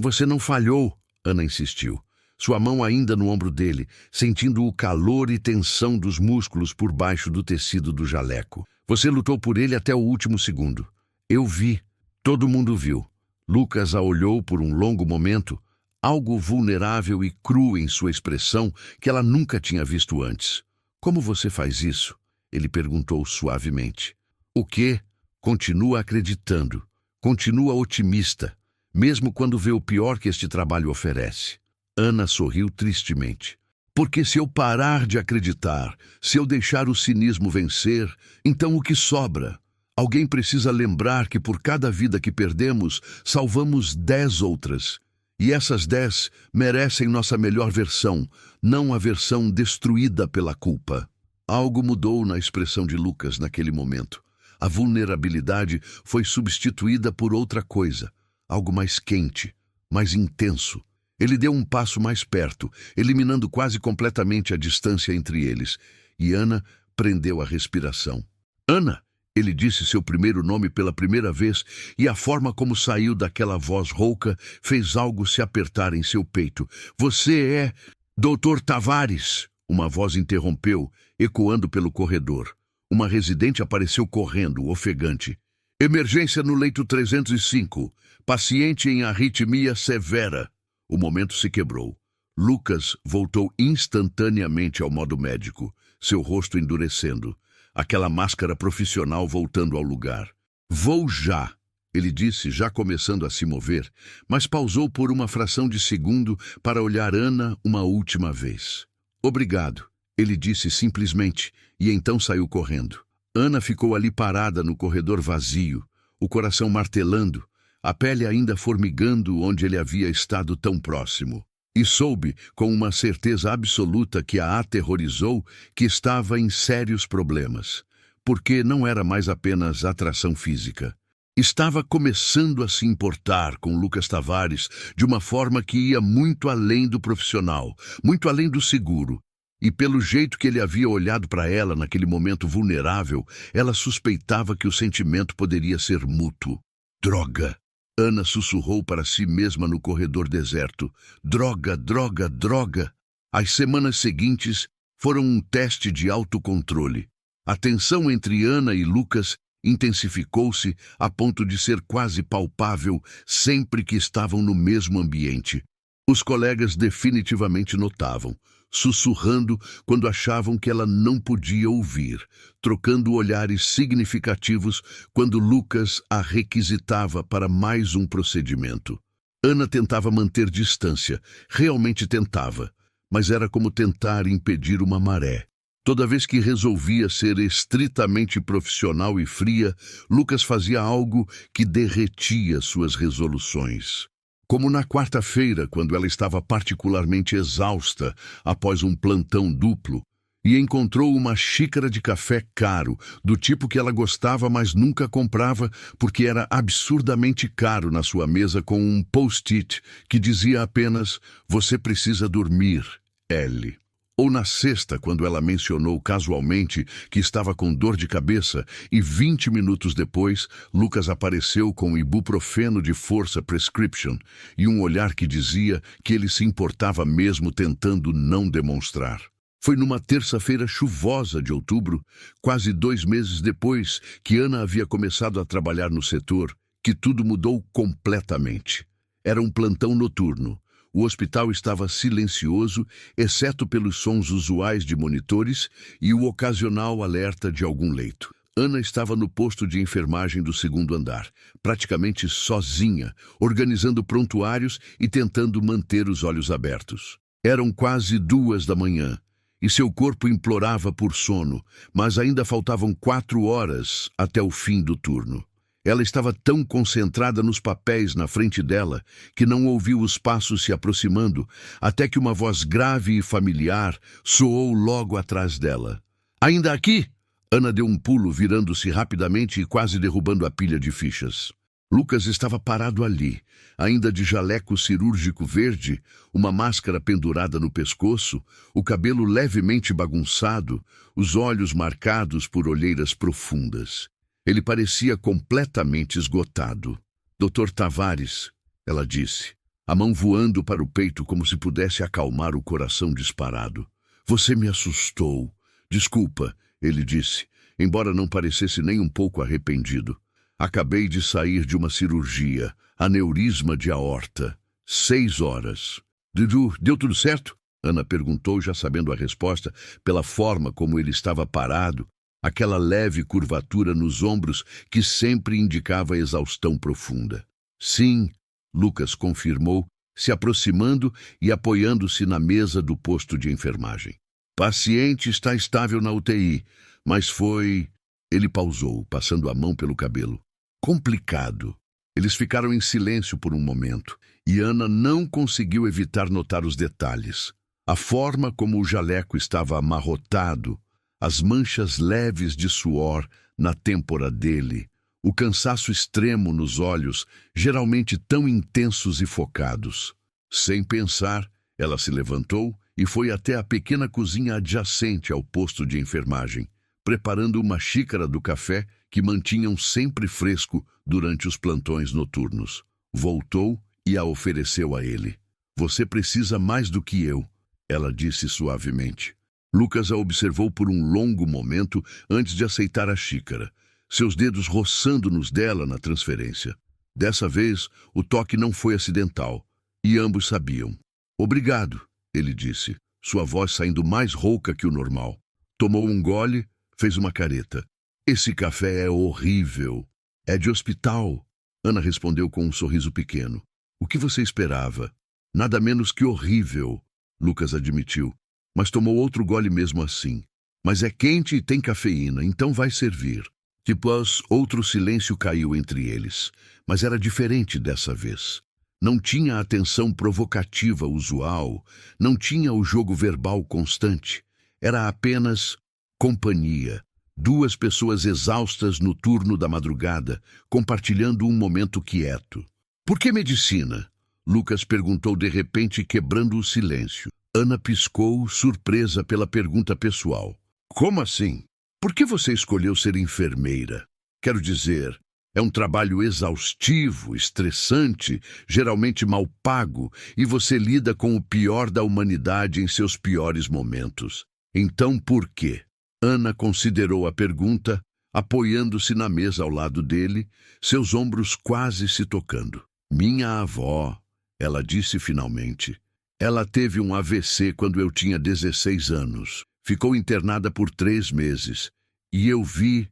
Você não falhou, Ana insistiu. Sua mão ainda no ombro dele, sentindo o calor e tensão dos músculos por baixo do tecido do jaleco. Você lutou por ele até o último segundo. Eu vi. Todo mundo viu. Lucas a olhou por um longo momento, algo vulnerável e cru em sua expressão que ela nunca tinha visto antes. Como você faz isso? Ele perguntou suavemente. O quê? Continua acreditando. Continua otimista, mesmo quando vê o pior que este trabalho oferece. Ana sorriu tristemente. Porque se eu parar de acreditar, se eu deixar o cinismo vencer, então o que sobra? Alguém precisa lembrar que por cada vida que perdemos, salvamos 10 outras. E essas 10 merecem nossa melhor versão, não a versão destruída pela culpa. Algo mudou na expressão de Lucas naquele momento. A vulnerabilidade foi substituída por outra coisa, algo mais quente, mais intenso. Ele deu um passo mais perto, eliminando quase completamente a distância entre eles, e Ana prendeu a respiração. Ana! Ele disse seu primeiro nome pela primeira vez, e a forma como saiu daquela voz rouca fez algo se apertar em seu peito. Você é... Doutor Tavares! Uma voz interrompeu, ecoando pelo corredor. Uma residente apareceu correndo, ofegante. Emergência no leito 305. Paciente em arritmia severa. O momento se quebrou. Lucas voltou instantaneamente ao modo médico, seu rosto endurecendo. Aquela máscara profissional voltando ao lugar. Vou já, ele disse, já começando a se mover, mas pausou por uma fração de segundo para olhar Ana uma última vez. Obrigado, ele disse simplesmente, e então saiu correndo. Ana ficou ali parada no corredor vazio, o coração martelando, a pele ainda formigando onde ele havia estado tão próximo. E soube, com uma certeza absoluta que a aterrorizou, que estava em sérios problemas, porque não era mais apenas atração física. Estava começando a se importar com Lucas Tavares de uma forma que ia muito além do profissional, muito além do seguro. E pelo jeito que ele havia olhado para ela naquele momento vulnerável, ela suspeitava que o sentimento poderia ser mútuo. Droga! Ana sussurrou para si mesma no corredor deserto. Droga, droga, droga! As semanas seguintes Foram um teste de autocontrole. A tensão entre Ana e Lucas intensificou-se a ponto de ser quase palpável sempre que estavam no mesmo ambiente. Os colegas definitivamente notavam, sussurrando quando achavam que ela não podia ouvir, trocando olhares significativos quando Lucas a requisitava para mais um procedimento. Ana tentava manter distância, realmente tentava, mas era como tentar impedir uma maré. Toda vez que resolvia ser estritamente profissional e fria, Lucas fazia algo que derretia suas resoluções. Como na quarta-feira, quando ela estava particularmente exausta após um plantão duplo, e encontrou uma xícara de café caro, do tipo que ela gostava, mas nunca comprava porque era absurdamente caro, na sua mesa com um post-it que dizia apenas "Você precisa dormir, Ellie". Ou na sexta, quando ela mencionou casualmente que estava com dor de cabeça e 20 minutos depois, Lucas apareceu com ibuprofeno de força prescription e um olhar que dizia que ele se importava mesmo tentando não demonstrar. Foi numa terça-feira chuvosa de outubro, quase 2 meses depois que Ana havia começado a trabalhar no setor, que tudo mudou completamente. Era um plantão noturno. O hospital estava silencioso, exceto pelos sons usuais de monitores e o ocasional alerta de algum leito. Ana estava no posto de enfermagem do 2º andar, praticamente sozinha, organizando prontuários e tentando manter os olhos abertos. Eram quase 2 da manhã e seu corpo implorava por sono, mas ainda faltavam 4 horas até o fim do turno. Ela estava tão concentrada nos papéis na frente dela que não ouviu os passos se aproximando, até que uma voz grave e familiar soou logo atrás dela. "Ainda aqui?" Ana deu um pulo, virando-se rapidamente e quase derrubando a pilha de fichas. Lucas estava parado ali, ainda de jaleco cirúrgico verde, uma máscara pendurada no pescoço, o cabelo levemente bagunçado, os olhos marcados por olheiras profundas. Ele parecia completamente esgotado. "Dr. Tavares", ela disse, a mão voando para o peito como se pudesse acalmar o coração disparado. "Você me assustou." "Desculpa", ele disse, embora não parecesse nem um pouco arrependido. "Acabei de sair de uma cirurgia, aneurisma de aorta. 6 horas." Deu tudo certo?" Ana perguntou, já sabendo a resposta, pela forma como ele estava parado, aquela leve curvatura nos ombros que sempre indicava exaustão profunda. "Sim", Lucas confirmou, se aproximando e apoiando-se na mesa do posto de enfermagem. "Paciente está estável na UTI, mas foi..." Ele pausou, passando a mão pelo cabelo. "Complicado." Eles ficaram em silêncio por um momento, e Ana não conseguiu evitar notar os detalhes. A forma como o jaleco estava amarrotado, as manchas leves de suor na têmpora dele, o cansaço extremo nos olhos, geralmente tão intensos e focados. Sem pensar, ela se levantou e foi até a pequena cozinha adjacente ao posto de enfermagem, preparando uma xícara do café que mantinham sempre fresco durante os plantões noturnos. Voltou e a ofereceu a ele. "Você precisa mais do que eu", ela disse suavemente. Lucas a observou por um longo momento antes de aceitar a xícara, seus dedos roçando nos dela na transferência. Dessa vez, o toque não foi acidental, e ambos sabiam. "Obrigado", ele disse, sua voz saindo mais rouca que o normal. Tomou um gole, fez uma careta. "Esse café é horrível." "É de hospital", Ana respondeu com um sorriso pequeno. "O que você esperava?" "Nada menos que horrível", Lucas admitiu. Mas tomou outro gole mesmo assim. "Mas é quente e tem cafeína, então vai servir." Depois, outro silêncio caiu entre eles, mas era diferente dessa vez. Não tinha a tensão provocativa usual, não tinha o jogo verbal constante. Era apenas companhia. 2 pessoas exaustas no turno da madrugada, compartilhando um momento quieto. "Por que medicina?" Lucas perguntou de repente, quebrando o silêncio. Ana piscou, surpresa pela pergunta pessoal. "Como assim? Por que você escolheu ser enfermeira? Quero dizer, é um trabalho exaustivo, estressante, geralmente mal pago, e você lida com o pior da humanidade em seus piores momentos." Então por quê? Ana considerou a pergunta, apoiando-se na mesa ao lado dele, seus ombros quase se tocando. Minha avó, ela disse finalmente. Ela teve um AVC quando eu tinha 16 anos. Ficou internada por 3 meses. E eu vi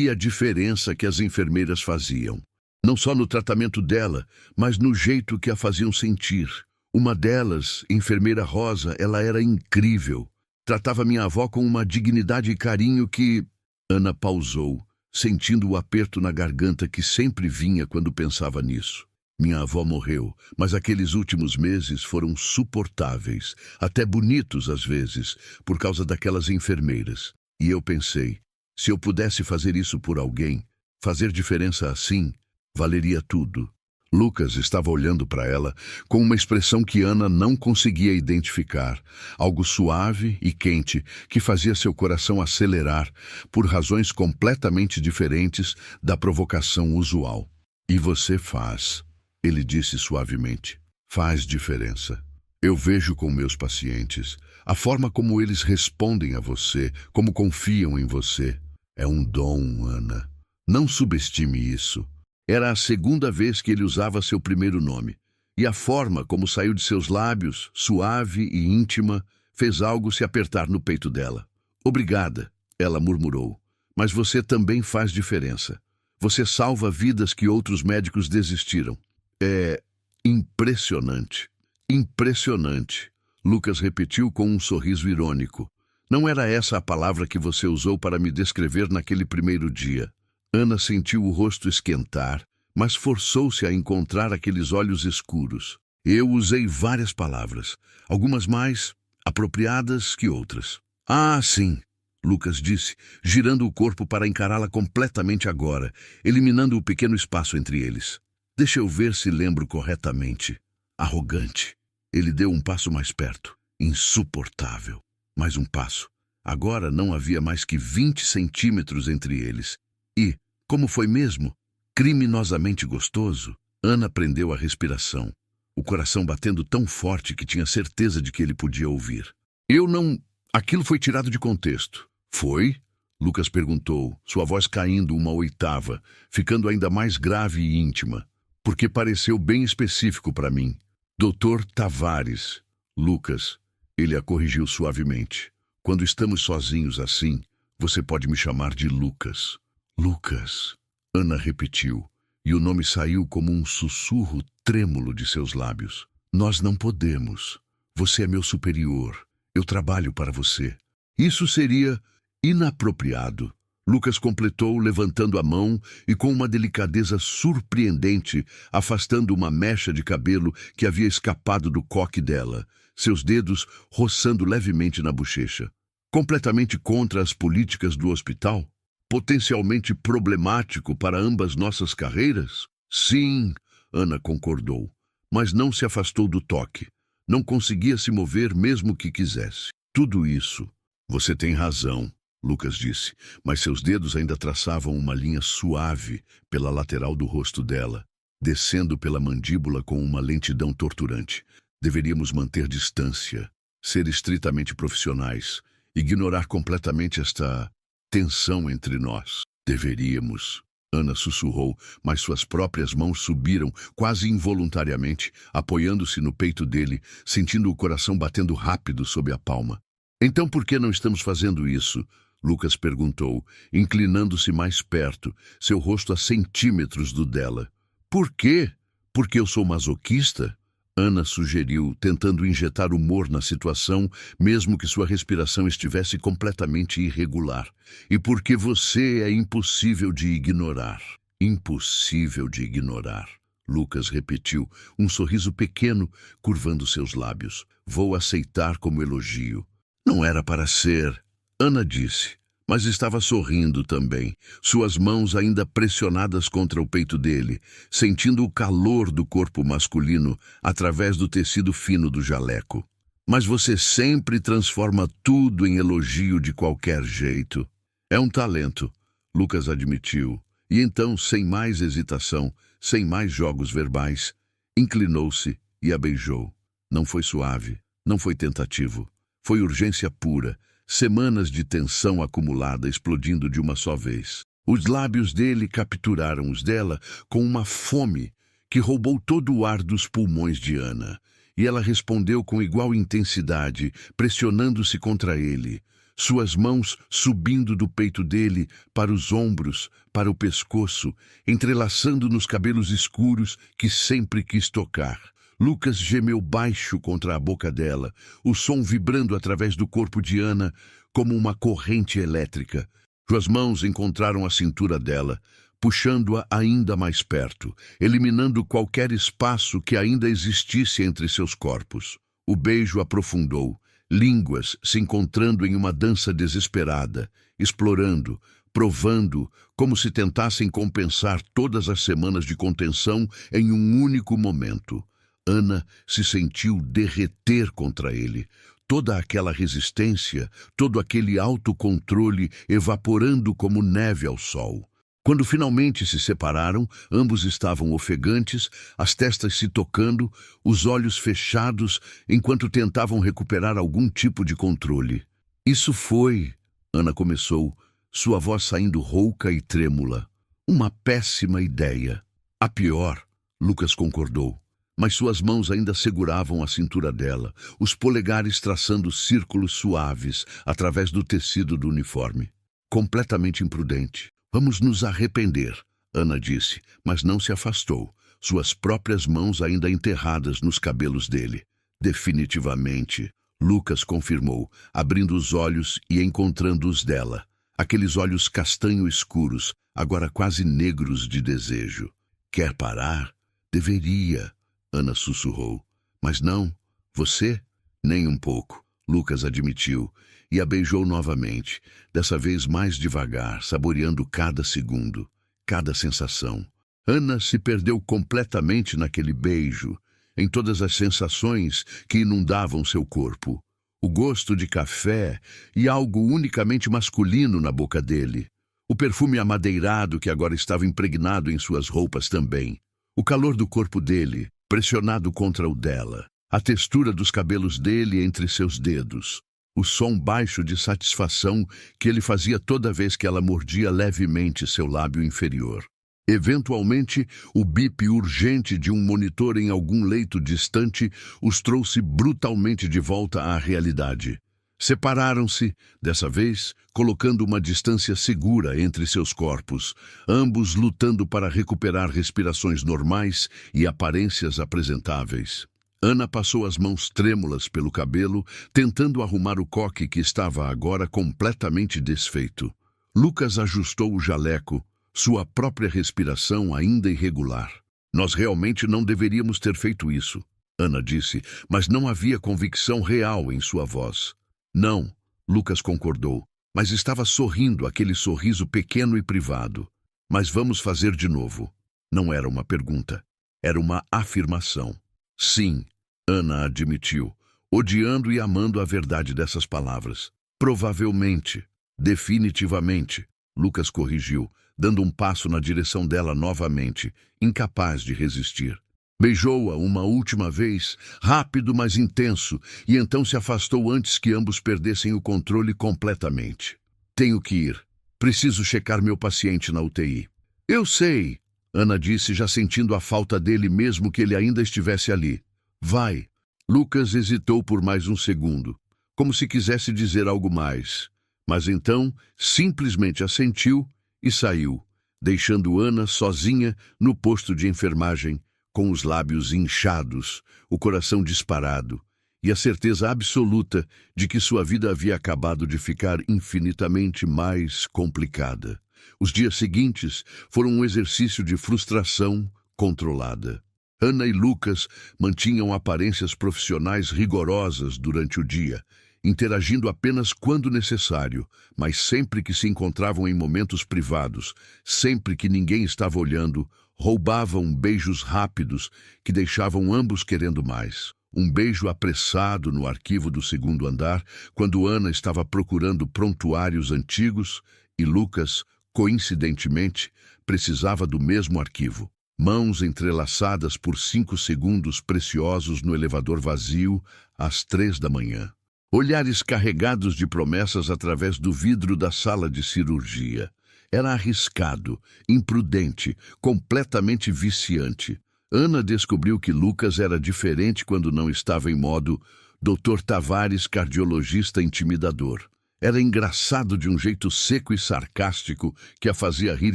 a diferença que as enfermeiras faziam. Não só no tratamento dela, mas no jeito que a faziam sentir. Uma delas, enfermeira Rosa, ela era incrível. Tratava minha avó com uma dignidade e carinho que... Ana pausou, sentindo o aperto na garganta que sempre vinha quando pensava nisso. Minha avó morreu, mas aqueles últimos meses foram suportáveis, até bonitos às vezes, por causa daquelas enfermeiras. E eu pensei, se eu pudesse fazer isso por alguém, fazer diferença assim, valeria tudo. Lucas estava olhando para ela com uma expressão que Ana não conseguia identificar, algo suave e quente que fazia seu coração acelerar por razões completamente diferentes da provocação usual. E você faz, ele disse suavemente, faz diferença. Eu vejo com meus pacientes a forma como eles respondem a você, como confiam em você. É um dom, Ana. Não subestime isso. Era a segunda vez que ele usava seu primeiro nome, e a forma como saiu de seus lábios, suave e íntima, fez algo se apertar no peito dela. Obrigada, ela murmurou, mas você também faz diferença. Você salva vidas que outros médicos desistiram. É impressionante. Impressionante, Lucas repetiu com um sorriso irônico. Não era essa a palavra que você usou para me descrever naquele primeiro dia. Ana sentiu o rosto esquentar, mas forçou-se a encontrar aqueles olhos escuros. Eu usei várias palavras, algumas mais apropriadas que outras. Ah, sim, Lucas disse, girando o corpo para encará-la completamente agora, eliminando o pequeno espaço entre eles. Deixa eu ver se lembro corretamente. Arrogante. Ele deu um passo mais perto. Insuportável. Mais um passo. Agora não havia mais que 20 centímetros entre eles. E, como foi mesmo? Criminosamente gostoso? Ana prendeu a respiração, o coração batendo tão forte que tinha certeza de que ele podia ouvir. Eu não... Aquilo foi tirado de contexto. Foi? Lucas perguntou, sua voz caindo uma oitava, ficando ainda mais grave e íntima. Porque pareceu bem específico para mim. Doutor Tavares. Lucas. Ele a corrigiu suavemente. Quando estamos sozinhos assim, você pode me chamar de Lucas. Lucas, Ana repetiu, e o nome saiu como um sussurro trêmulo de seus lábios. Nós não podemos. Você é meu superior. Eu trabalho para você. Isso seria inapropriado. Lucas completou, levantando a mão e com uma delicadeza surpreendente, afastando uma mecha de cabelo que havia escapado do coque dela, seus dedos roçando levemente na bochecha. Completamente contra as políticas do hospital? Potencialmente problemático para ambas nossas carreiras? Sim, Ana concordou, mas não se afastou do toque. Não conseguia se mover mesmo que quisesse. Tudo isso. Você tem razão, Lucas disse, mas seus dedos ainda traçavam uma linha suave pela lateral do rosto dela, descendo pela mandíbula com uma lentidão torturante. Deveríamos manter distância, ser estritamente profissionais, ignorar completamente esta tensão entre nós. Deveríamos. Ana sussurrou, mas suas próprias mãos subiram, quase involuntariamente, apoiando-se no peito dele, sentindo o coração batendo rápido sob a palma. Então por que não estamos fazendo isso? Lucas perguntou, inclinando-se mais perto, seu rosto a centímetros do dela. Por quê? Porque eu sou masoquista? Ana sugeriu, tentando injetar humor na situação, mesmo que sua respiração estivesse completamente irregular. E porque você é impossível de ignorar. Impossível de ignorar. Lucas repetiu, um sorriso pequeno curvando seus lábios. Vou aceitar como elogio. Não era para ser, Ana disse, mas estava sorrindo também, suas mãos ainda pressionadas contra o peito dele, sentindo o calor do corpo masculino através do tecido fino do jaleco. Mas você sempre transforma tudo em elogio de qualquer jeito. É um talento, Lucas admitiu, e então, sem mais hesitação, sem mais jogos verbais, inclinou-se e a beijou. Não foi suave, não foi tentativo, foi urgência pura, semanas de tensão acumulada explodindo de uma só vez. Os lábios dele capturaram os dela com uma fome que roubou todo o ar dos pulmões de Ana. E ela respondeu com igual intensidade, pressionando-se contra ele, suas mãos subindo do peito dele para os ombros, para o pescoço, entrelaçando nos cabelos escuros que sempre quis tocar. Lucas gemeu baixo contra a boca dela, o som vibrando através do corpo de Ana como uma corrente elétrica. Suas mãos encontraram a cintura dela, puxando-a ainda mais perto, eliminando qualquer espaço que ainda existisse entre seus corpos. O beijo aprofundou, línguas se encontrando em uma dança desesperada, explorando, provando, como se tentassem compensar todas as semanas de contenção em um único momento. Ana se sentiu derreter contra ele, toda aquela resistência, todo aquele autocontrole evaporando como neve ao sol. Quando finalmente se separaram, ambos estavam ofegantes, as testas se tocando, os olhos fechados, enquanto tentavam recuperar algum tipo de controle. Isso foi, Ana começou, sua voz saindo rouca e trêmula. Uma péssima ideia. A pior, Lucas concordou. Mas suas mãos ainda seguravam a cintura dela, os polegares traçando círculos suaves através do tecido do uniforme. Completamente imprudente. Vamos nos arrepender, Ana disse, mas não se afastou, suas próprias mãos ainda enterradas nos cabelos dele. Definitivamente, Lucas confirmou, abrindo os olhos e encontrando os dela. Aqueles olhos castanho escuros, agora quase negros de desejo. Quer parar? Deveria, Ana sussurrou. Mas não, você? Nem um pouco, Lucas admitiu, e a beijou novamente, dessa vez mais devagar, saboreando cada segundo, cada sensação. Ana se perdeu completamente naquele beijo, em todas as sensações que inundavam seu corpo. O gosto de café e algo unicamente masculino na boca dele. O perfume amadeirado que agora estava impregnado em suas roupas também. O calor do corpo dele, pressionado contra o dela. A textura dos cabelos dele entre seus dedos. O som baixo de satisfação que ele fazia toda vez que ela mordia levemente seu lábio inferior. Eventualmente, o bip urgente de um monitor em algum leito distante os trouxe brutalmente de volta à realidade. Separaram-se, dessa vez, colocando uma distância segura entre seus corpos, ambos lutando para recuperar respirações normais e aparências apresentáveis. Ana passou as mãos trêmulas pelo cabelo, tentando arrumar o coque que estava agora completamente desfeito. Lucas ajustou o jaleco, sua própria respiração ainda irregular. Nós realmente não deveríamos ter feito isso, Ana disse, mas não havia convicção real em sua voz. Não, Lucas concordou, mas estava sorrindo aquele sorriso pequeno e privado. Mas vamos fazer de novo. Não era uma pergunta, era uma afirmação. Sim, Ana admitiu, odiando e amando a verdade dessas palavras. Provavelmente, definitivamente, Lucas corrigiu, dando um passo na direção dela novamente, incapaz de resistir. Beijou-a uma última vez, rápido mas intenso, e então se afastou antes que ambos perdessem o controle completamente. Tenho que ir. Preciso checar meu paciente na UTI. Eu sei, Ana disse, já sentindo a falta dele mesmo que ele ainda estivesse ali. Vai. Lucas hesitou por mais um segundo, como se quisesse dizer algo mais, mas então simplesmente assentiu e saiu, deixando Ana sozinha no posto de enfermagem, com os lábios inchados, o coração disparado e a certeza absoluta de que sua vida havia acabado de ficar infinitamente mais complicada. Os dias seguintes foram um exercício de frustração controlada. Ana e Lucas mantinham aparências profissionais rigorosas durante o dia, interagindo apenas quando necessário, mas sempre que se encontravam em momentos privados, sempre que ninguém estava olhando, roubavam beijos rápidos que deixavam ambos querendo mais. Um beijo apressado no arquivo do segundo andar, quando Ana estava procurando prontuários antigos e Lucas, coincidentemente, precisava do mesmo arquivo. Mãos entrelaçadas por 5 segundos preciosos no elevador vazio, às 3 da manhã. Olhares carregados de promessas através do vidro da sala de cirurgia. Era arriscado, imprudente, completamente viciante. Ana descobriu que Lucas era diferente quando não estava em modo Dr. Tavares, cardiologista intimidador. Era engraçado de um jeito seco e sarcástico que a fazia rir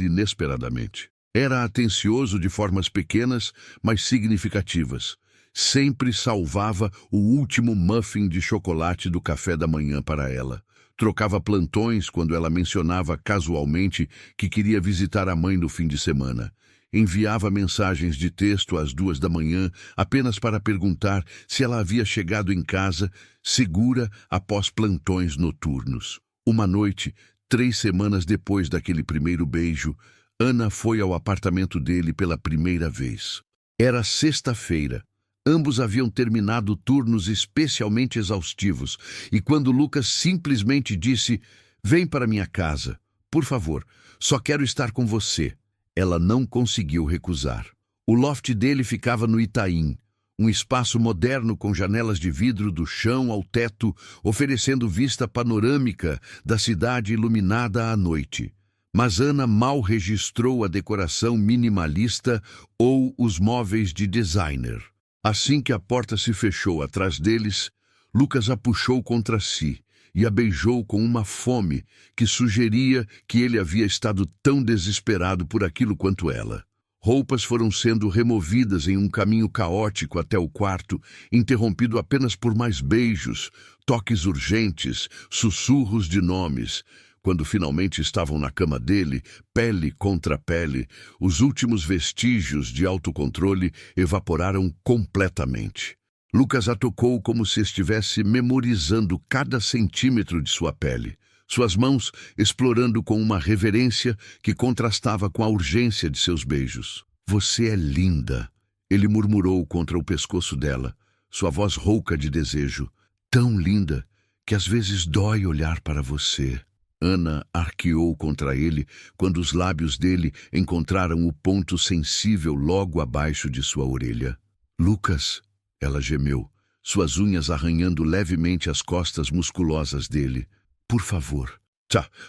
inesperadamente. Era atencioso de formas pequenas, mas significativas. Sempre salvava o último muffin de chocolate do café da manhã para ela. Trocava plantões quando ela mencionava casualmente que queria visitar a mãe no fim de semana. Enviava mensagens de texto às 2 da manhã apenas para perguntar se ela havia chegado em casa segura após plantões noturnos. Uma noite, 3 semanas depois daquele primeiro beijo, Ana foi ao apartamento dele pela primeira vez. Era sexta-feira. Ambos haviam terminado turnos especialmente exaustivos, e quando Lucas simplesmente disse: "Vem para minha casa, por favor, só quero estar com você", ela não conseguiu recusar. O loft dele ficava no Itaim, um espaço moderno com janelas de vidro do chão ao teto, oferecendo vista panorâmica da cidade iluminada à noite. Mas Ana mal registrou a decoração minimalista ou os móveis de designer. Assim que a porta se fechou atrás deles, Lucas a puxou contra si e a beijou com uma fome que sugeria que ele havia estado tão desesperado por aquilo quanto ela. Roupas foram sendo removidas em um caminho caótico até o quarto, interrompido apenas por mais beijos, toques urgentes, sussurros de nomes. Quando finalmente estavam na cama dele, pele contra pele, os últimos vestígios de autocontrole evaporaram completamente. Lucas a tocou como se estivesse memorizando cada centímetro de sua pele, suas mãos explorando com uma reverência que contrastava com a urgência de seus beijos. "Você é linda", ele murmurou contra o pescoço dela, sua voz rouca de desejo. "Tão linda que às vezes dói olhar para você." Ana arqueou contra ele quando os lábios dele encontraram o ponto sensível logo abaixo de sua orelha. "Lucas", ela gemeu, suas unhas arranhando levemente as costas musculosas dele. "Por favor."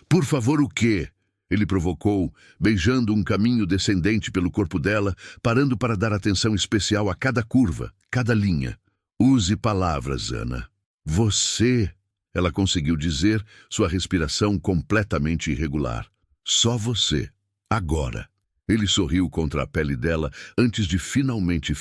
Por favor o quê?" Ele provocou, beijando um caminho descendente pelo corpo dela, parando para dar atenção especial a cada curva, cada linha. "Use palavras, Ana." "Você..." ela conseguiu dizer, sua respiração completamente irregular. "Só você. Agora." Ele sorriu contra a pele dela antes de finalmente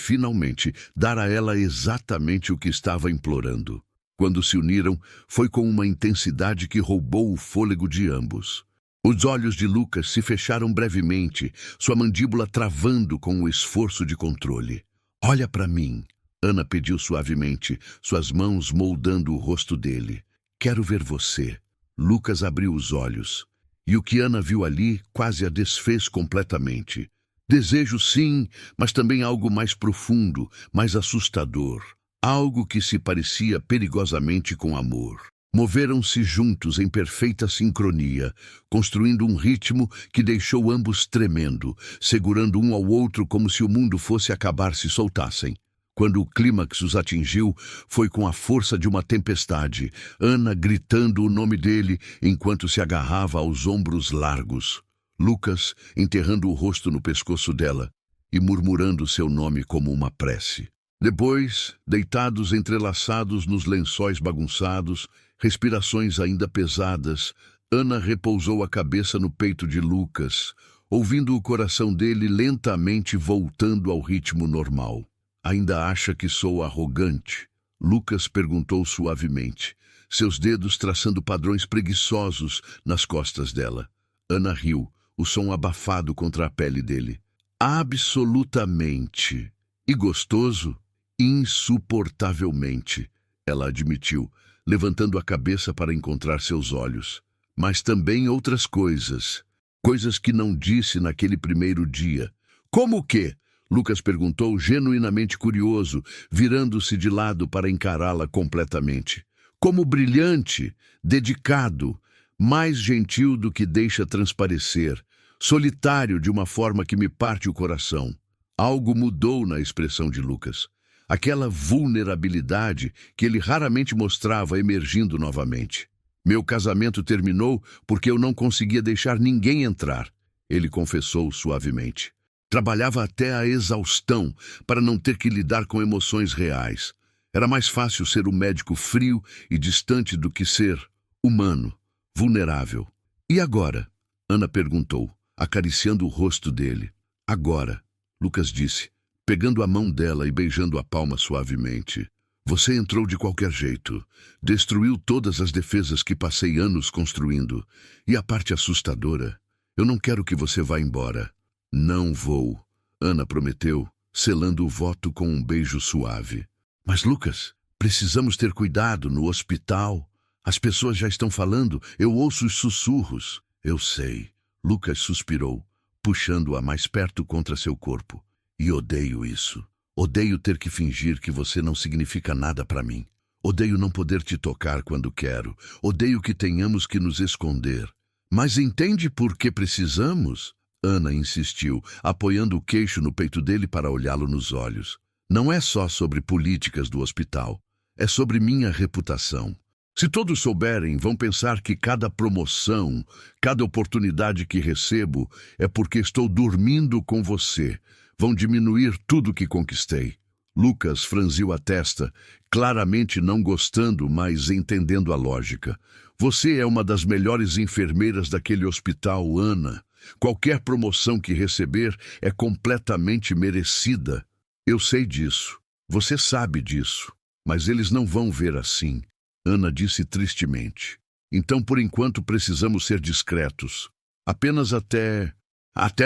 dar a ela exatamente o que estava implorando. Quando se uniram, foi com uma intensidade que roubou o fôlego de ambos. Os olhos de Lucas se fecharam brevemente, sua mandíbula travando com o esforço de controle. "Olha para mim", Ana pediu suavemente, suas mãos moldando o rosto dele. "Quero ver você." Lucas abriu os olhos, e o que Ana viu ali quase a desfez completamente. Desejo sim, mas também algo mais profundo, mais assustador. Algo que se parecia perigosamente com amor. Moveram-se juntos em perfeita sincronia, construindo um ritmo que deixou ambos tremendo, segurando um ao outro como se o mundo fosse acabar se soltassem. Quando o clímax os atingiu, foi com a força de uma tempestade, Ana gritando o nome dele enquanto se agarrava aos ombros largos. Lucas enterrando o rosto no pescoço dela e murmurando seu nome como uma prece. Depois, deitados entrelaçados nos lençóis bagunçados, respirações ainda pesadas, Ana repousou a cabeça no peito de Lucas, ouvindo o coração dele lentamente voltando ao ritmo normal. "Ainda acha que sou arrogante?" Lucas perguntou suavemente, seus dedos traçando padrões preguiçosos nas costas dela. Ana riu, o som abafado contra a pele dele. "Absolutamente." "E gostoso?" "Insuportavelmente", ela admitiu, levantando a cabeça para encontrar seus olhos. "Mas também outras coisas. Coisas que não disse naquele primeiro dia." "Como o quê?" Lucas perguntou, genuinamente curioso, virando-se de lado para encará-la completamente. "Como brilhante, dedicado, mais gentil do que deixa transparecer, solitário de uma forma que me parte o coração." Algo mudou na expressão de Lucas. aquela vulnerabilidade que ele raramente mostrava emergindo novamente. Meu casamento terminou porque eu não conseguia deixar ninguém entrar, ele confessou suavemente. Trabalhava até a exaustão para não ter que lidar com emoções reais. Era mais fácil ser um médico frio e distante do que ser humano, vulnerável. E agora? Ana perguntou, acariciando o rosto dele. Agora, Lucas disse, pegando a mão dela e beijando a palma suavemente. Você entrou de qualquer jeito. Destruiu todas as defesas que passei anos construindo. E a parte assustadora, eu não quero que você vá embora. Não vou, Ana prometeu, selando o voto com um beijo suave. Mas, Lucas, precisamos ter cuidado no hospital. As pessoas já estão falando, eu ouço os sussurros. Eu sei, Lucas suspirou, puxando-a mais perto contra seu corpo. E odeio isso. Odeio ter que fingir que você não significa nada para mim. Odeio não poder te tocar quando quero. Odeio que tenhamos que nos esconder. Mas entende por que precisamos? Ana insistiu, apoiando o queixo no peito dele para olhá-lo nos olhos. Não é só sobre políticas do hospital. É sobre minha reputação. Se todos souberem, vão pensar que cada promoção, cada oportunidade que recebo é porque estou dormindo com você. Vão diminuir tudo que conquistei. Lucas franziu a testa, claramente não gostando, mas entendendo a lógica. Você é uma das melhores enfermeiras daquele hospital, Ana. Qualquer promoção que receber é completamente merecida. Eu sei disso. Você sabe disso. Mas eles não vão ver assim. Ana disse tristemente. Então, por enquanto, precisamos ser discretos. Apenas até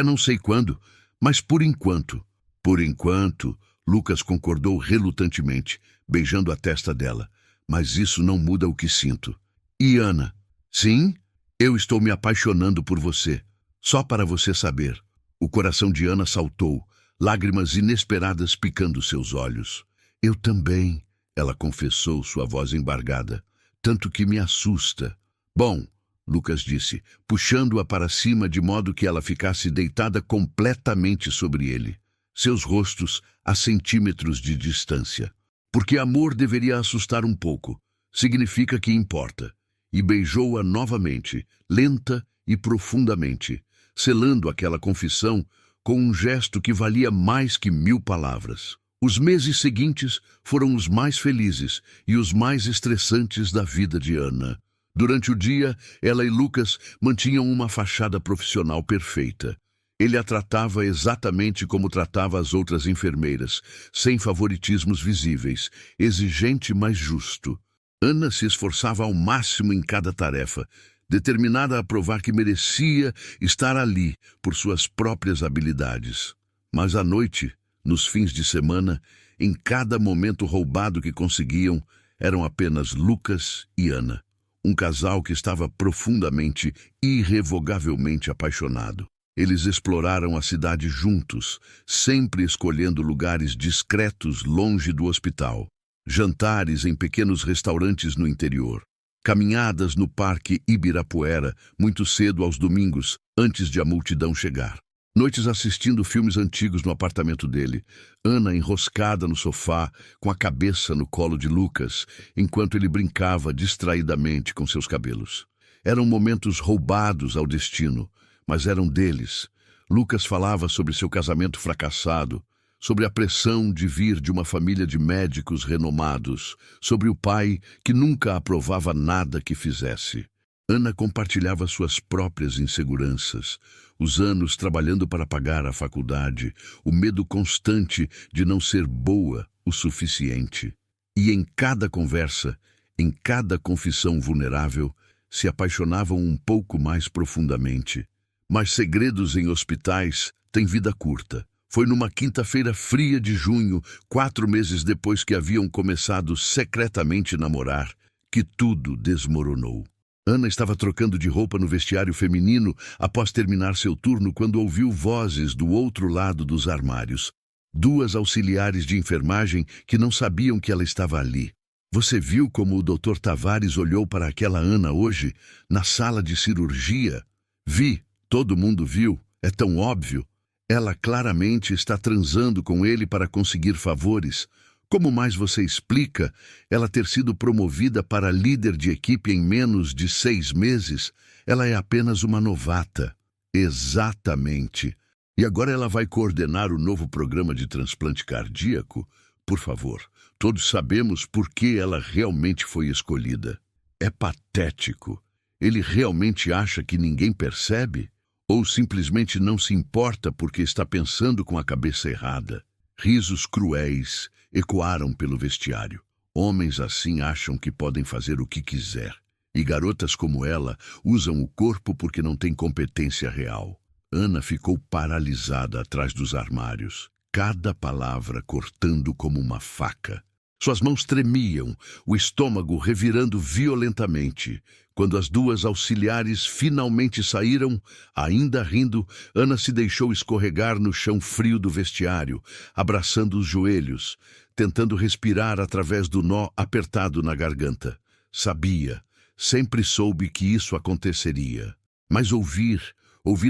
não sei quando, mas por enquanto. Por enquanto, Lucas concordou relutantemente, beijando a testa dela. Mas isso não muda o que sinto. E Ana? Sim, eu estou me apaixonando por você. Só para você saber. O coração de Ana saltou, lágrimas inesperadas picando seus olhos. Eu também. Ela confessou, sua voz embargada. Tanto que me assusta. Bom, Lucas disse, puxando-a para cima de modo que ela ficasse deitada completamente sobre ele. Seus rostos a centímetros de distância. Porque amor deveria assustar um pouco. Significa que importa. E beijou-a novamente, lenta e profundamente, selando aquela confissão com um gesto que valia mais que 1000 palavras. Os meses seguintes foram os mais felizes e os mais estressantes da vida de Ana. Durante o dia, ela e Lucas mantinham uma fachada profissional perfeita. Ele a tratava exatamente como tratava as outras enfermeiras, sem favoritismos visíveis, exigente, mas justo. Ana se esforçava ao máximo em cada tarefa, determinada a provar que merecia estar ali por suas próprias habilidades. Mas à noite, nos fins de semana, em cada momento roubado que conseguiam, eram apenas Lucas e Ana, um casal que estava profundamente, irrevogavelmente apaixonado. Eles exploraram a cidade juntos, sempre escolhendo lugares discretos longe do hospital, jantares em pequenos restaurantes no interior, caminhadas no Parque Ibirapuera muito cedo aos domingos, antes de a multidão chegar. Noites assistindo filmes antigos no apartamento dele, Ana enroscada no sofá, com a cabeça no colo de Lucas, enquanto ele brincava distraidamente com seus cabelos. Eram momentos roubados ao destino, mas eram deles. Lucas falava sobre seu casamento fracassado, sobre a pressão de vir de uma família de médicos renomados, sobre o pai que nunca aprovava nada que fizesse. Ana compartilhava suas próprias inseguranças, os anos trabalhando para pagar a faculdade, o medo constante de não ser boa o suficiente. E em cada conversa, em cada confissão vulnerável, se apaixonavam um pouco mais profundamente. Mas segredos em hospitais têm vida curta. Foi numa quinta-feira fria de junho, 4 meses depois que haviam começado secretamente a namorar, que tudo desmoronou. Ana estava trocando de roupa no vestiário feminino após terminar seu turno quando ouviu vozes do outro lado dos armários. 2 auxiliares de enfermagem que não sabiam que ela estava ali. Você viu como o Dr. Tavares olhou para aquela Ana hoje, na sala de cirurgia? Vi, todo mundo viu, é tão óbvio. Ela claramente está transando com ele para conseguir favores. Como mais você explica ela ter sido promovida para líder de equipe em menos de 6 meses? Ela é apenas uma novata. Exatamente. E agora ela vai coordenar o novo programa de transplante cardíaco? Por favor, todos sabemos por que ela realmente foi escolhida. É patético. Ele realmente acha que ninguém percebe? Ou simplesmente não se importa porque está pensando com a cabeça errada? Risos cruéis ecoaram pelo vestiário. Homens assim acham que podem fazer o que quiser. E garotas como ela usam o corpo porque não têm competência real. Ana ficou paralisada atrás dos armários, cada palavra cortando como uma faca. Suas mãos tremiam, o estômago revirando violentamente. Quando as duas auxiliares finalmente saíram, ainda rindo, Ana se deixou escorregar no chão frio do vestiário, abraçando os joelhos, tentando respirar através do nó apertado na garganta. Sabia, sempre soube que isso aconteceria. Mas ouvir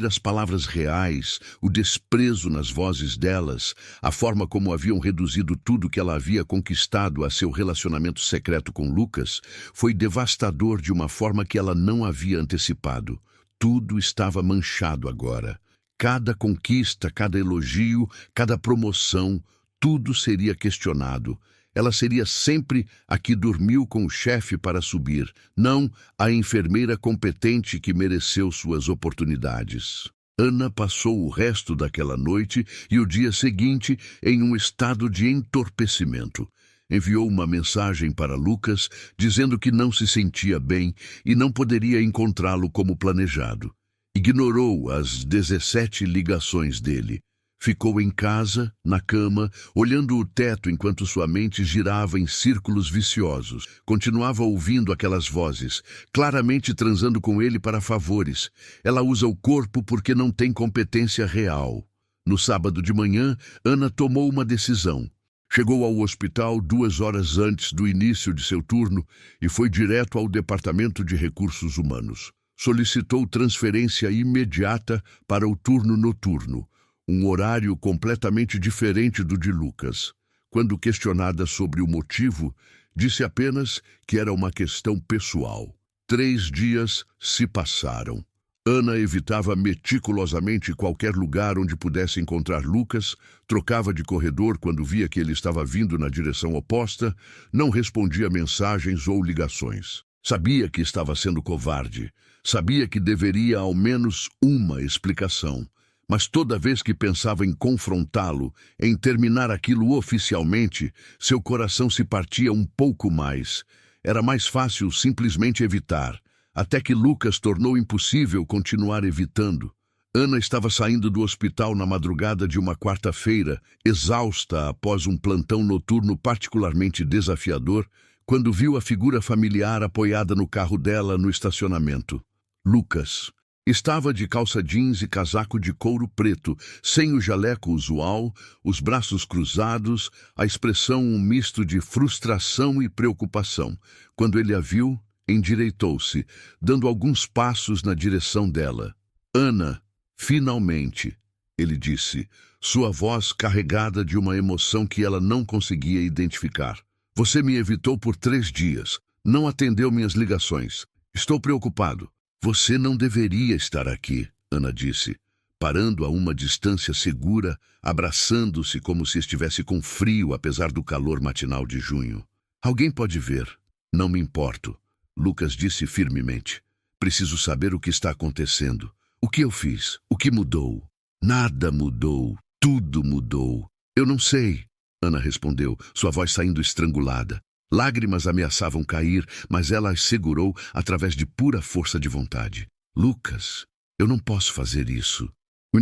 as palavras reais, o desprezo nas vozes delas, a forma como haviam reduzido tudo que ela havia conquistado a seu relacionamento secreto com Lucas, foi devastador de uma forma que ela não havia antecipado. Tudo estava manchado agora. Cada conquista, cada elogio, cada promoção, tudo seria questionado. Ela seria sempre a que dormiu com o chefe para subir, não a enfermeira competente que mereceu suas oportunidades. Ana passou o resto daquela noite e o dia seguinte em um estado de entorpecimento. Enviou uma mensagem para Lucas dizendo que não se sentia bem e não poderia encontrá-lo como planejado. Ignorou as 17 ligações dele. Ficou em casa, na cama, olhando o teto enquanto sua mente girava em círculos viciosos. Continuava ouvindo aquelas vozes, claramente transando com ele para favores. Ela usa o corpo porque não tem competência real. No sábado de manhã, Ana tomou uma decisão. Chegou ao hospital 2 horas antes do início de seu turno e foi direto ao Departamento de Recursos Humanos. Solicitou transferência imediata para o turno noturno. Um horário completamente diferente do de Lucas. Quando questionada sobre o motivo, disse apenas que era uma questão pessoal. 3 dias se passaram. Ana evitava meticulosamente qualquer lugar onde pudesse encontrar Lucas, trocava de corredor quando via que ele estava vindo na direção oposta, não respondia mensagens ou ligações. Sabia que estava sendo covarde, sabia que deveria ao menos uma explicação. Mas toda vez que pensava em confrontá-lo, em terminar aquilo oficialmente, seu coração se partia um pouco mais. Era mais fácil simplesmente evitar, até que Lucas tornou impossível continuar evitando. Ana estava saindo do hospital na madrugada de uma quarta-feira, exausta após um plantão noturno particularmente desafiador, quando viu a figura familiar apoiada no carro dela no estacionamento. Lucas. Estava de calça jeans e casaco de couro preto, sem o jaleco usual, os braços cruzados, a expressão um misto de frustração e preocupação. Quando ele a viu, endireitou-se, dando alguns passos na direção dela. Ana, finalmente, ele disse, sua voz carregada de uma emoção que ela não conseguia identificar. Você me evitou por 3 dias, não atendeu minhas ligações. Estou preocupado. Você não deveria estar aqui, Ana disse, parando a uma distância segura, abraçando-se como se estivesse com frio apesar do calor matinal de junho. Alguém pode ver. Não me importo, Lucas disse firmemente. Preciso saber o que está acontecendo. O que eu fiz? O que mudou? Nada mudou. Tudo mudou. Eu não sei, Ana respondeu, sua voz saindo estrangulada. Lágrimas ameaçavam cair, mas ela as segurou através de pura força de vontade. Lucas, eu não posso fazer isso.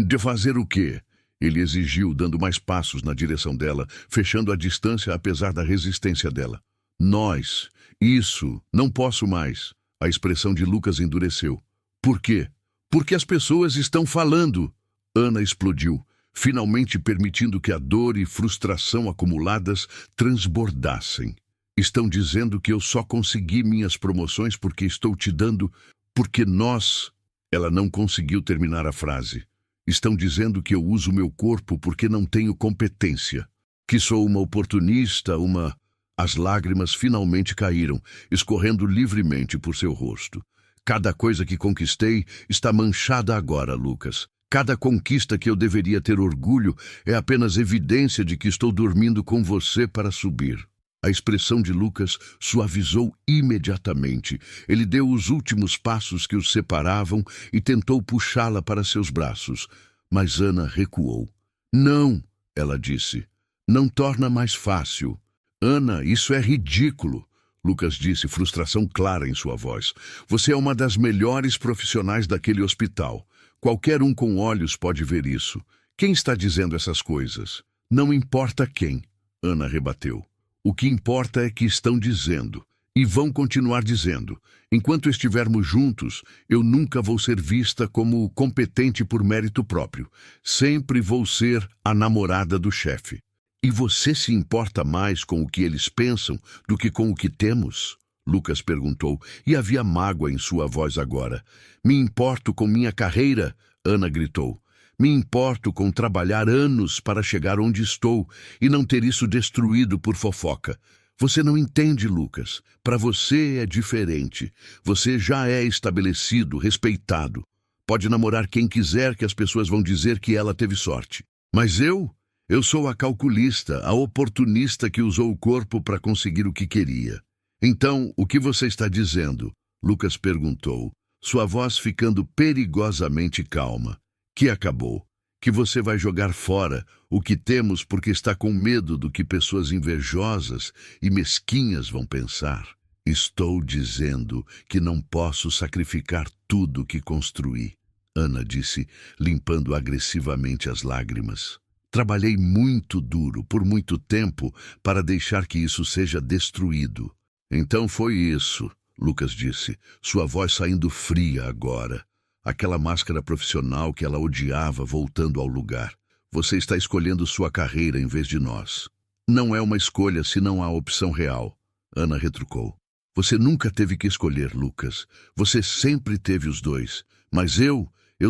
De fazer o quê? Ele exigiu, dando mais passos na direção dela, fechando a distância apesar da resistência dela. Nós. Isso. Não posso mais. A expressão de Lucas endureceu. Por quê? Porque as pessoas estão falando. Ana explodiu, finalmente permitindo que a dor e frustração acumuladas transbordassem. Estão dizendo que eu só consegui minhas promoções porque estou te dando... Porque nós... Ela não conseguiu terminar a frase. Estão dizendo que eu uso meu corpo porque não tenho competência. Que sou uma oportunista, uma... As lágrimas finalmente caíram, escorrendo livremente por seu rosto. Cada coisa que conquistei está manchada agora, Lucas. Cada conquista que eu deveria ter orgulho é apenas evidência de que estou dormindo com você para subir. A expressão de Lucas suavizou imediatamente. Ele deu os últimos passos que os separavam e tentou puxá-la para seus braços. Mas Ana recuou. Não, ela disse. Não torna mais fácil. Ana, isso é ridículo. Lucas disse, frustração clara em sua voz. Você é uma das melhores profissionais daquele hospital. Qualquer um com olhos pode ver isso. Quem está dizendo essas coisas? Não importa quem, Ana rebateu. O que importa é que estão dizendo, e vão continuar dizendo. Enquanto estivermos juntos, eu nunca vou ser vista como competente por mérito próprio. Sempre vou ser a namorada do chefe. E você se importa mais com o que eles pensam do que com o que temos? Lucas perguntou, e havia mágoa em sua voz agora. Me importo com minha carreira, Ana gritou. Me importo com trabalhar anos para chegar onde estou e não ter isso destruído por fofoca. Você não entende, Lucas. Para você é diferente. Você já é estabelecido, respeitado. Pode namorar quem quiser que as pessoas vão dizer que ela teve sorte. Mas eu sou a calculista, a oportunista que usou o corpo para conseguir o que queria. Então, o que você está dizendo? Lucas perguntou, sua voz ficando perigosamente calma. Que acabou, que você vai jogar fora o que temos porque está com medo do que pessoas invejosas e mesquinhas vão pensar. Estou dizendo que não posso sacrificar tudo que construí, Ana disse, limpando agressivamente as lágrimas. Trabalhei muito duro, por muito tempo, para deixar que isso seja destruído. Então foi isso, Lucas disse, sua voz saindo fria agora. Aquela máscara profissional que ela odiava voltando ao lugar. Você está escolhendo sua carreira em vez de nós. Não é uma escolha se não há opção real. Ana retrucou. Você nunca teve que escolher, Lucas. Você sempre teve os dois. Mas eu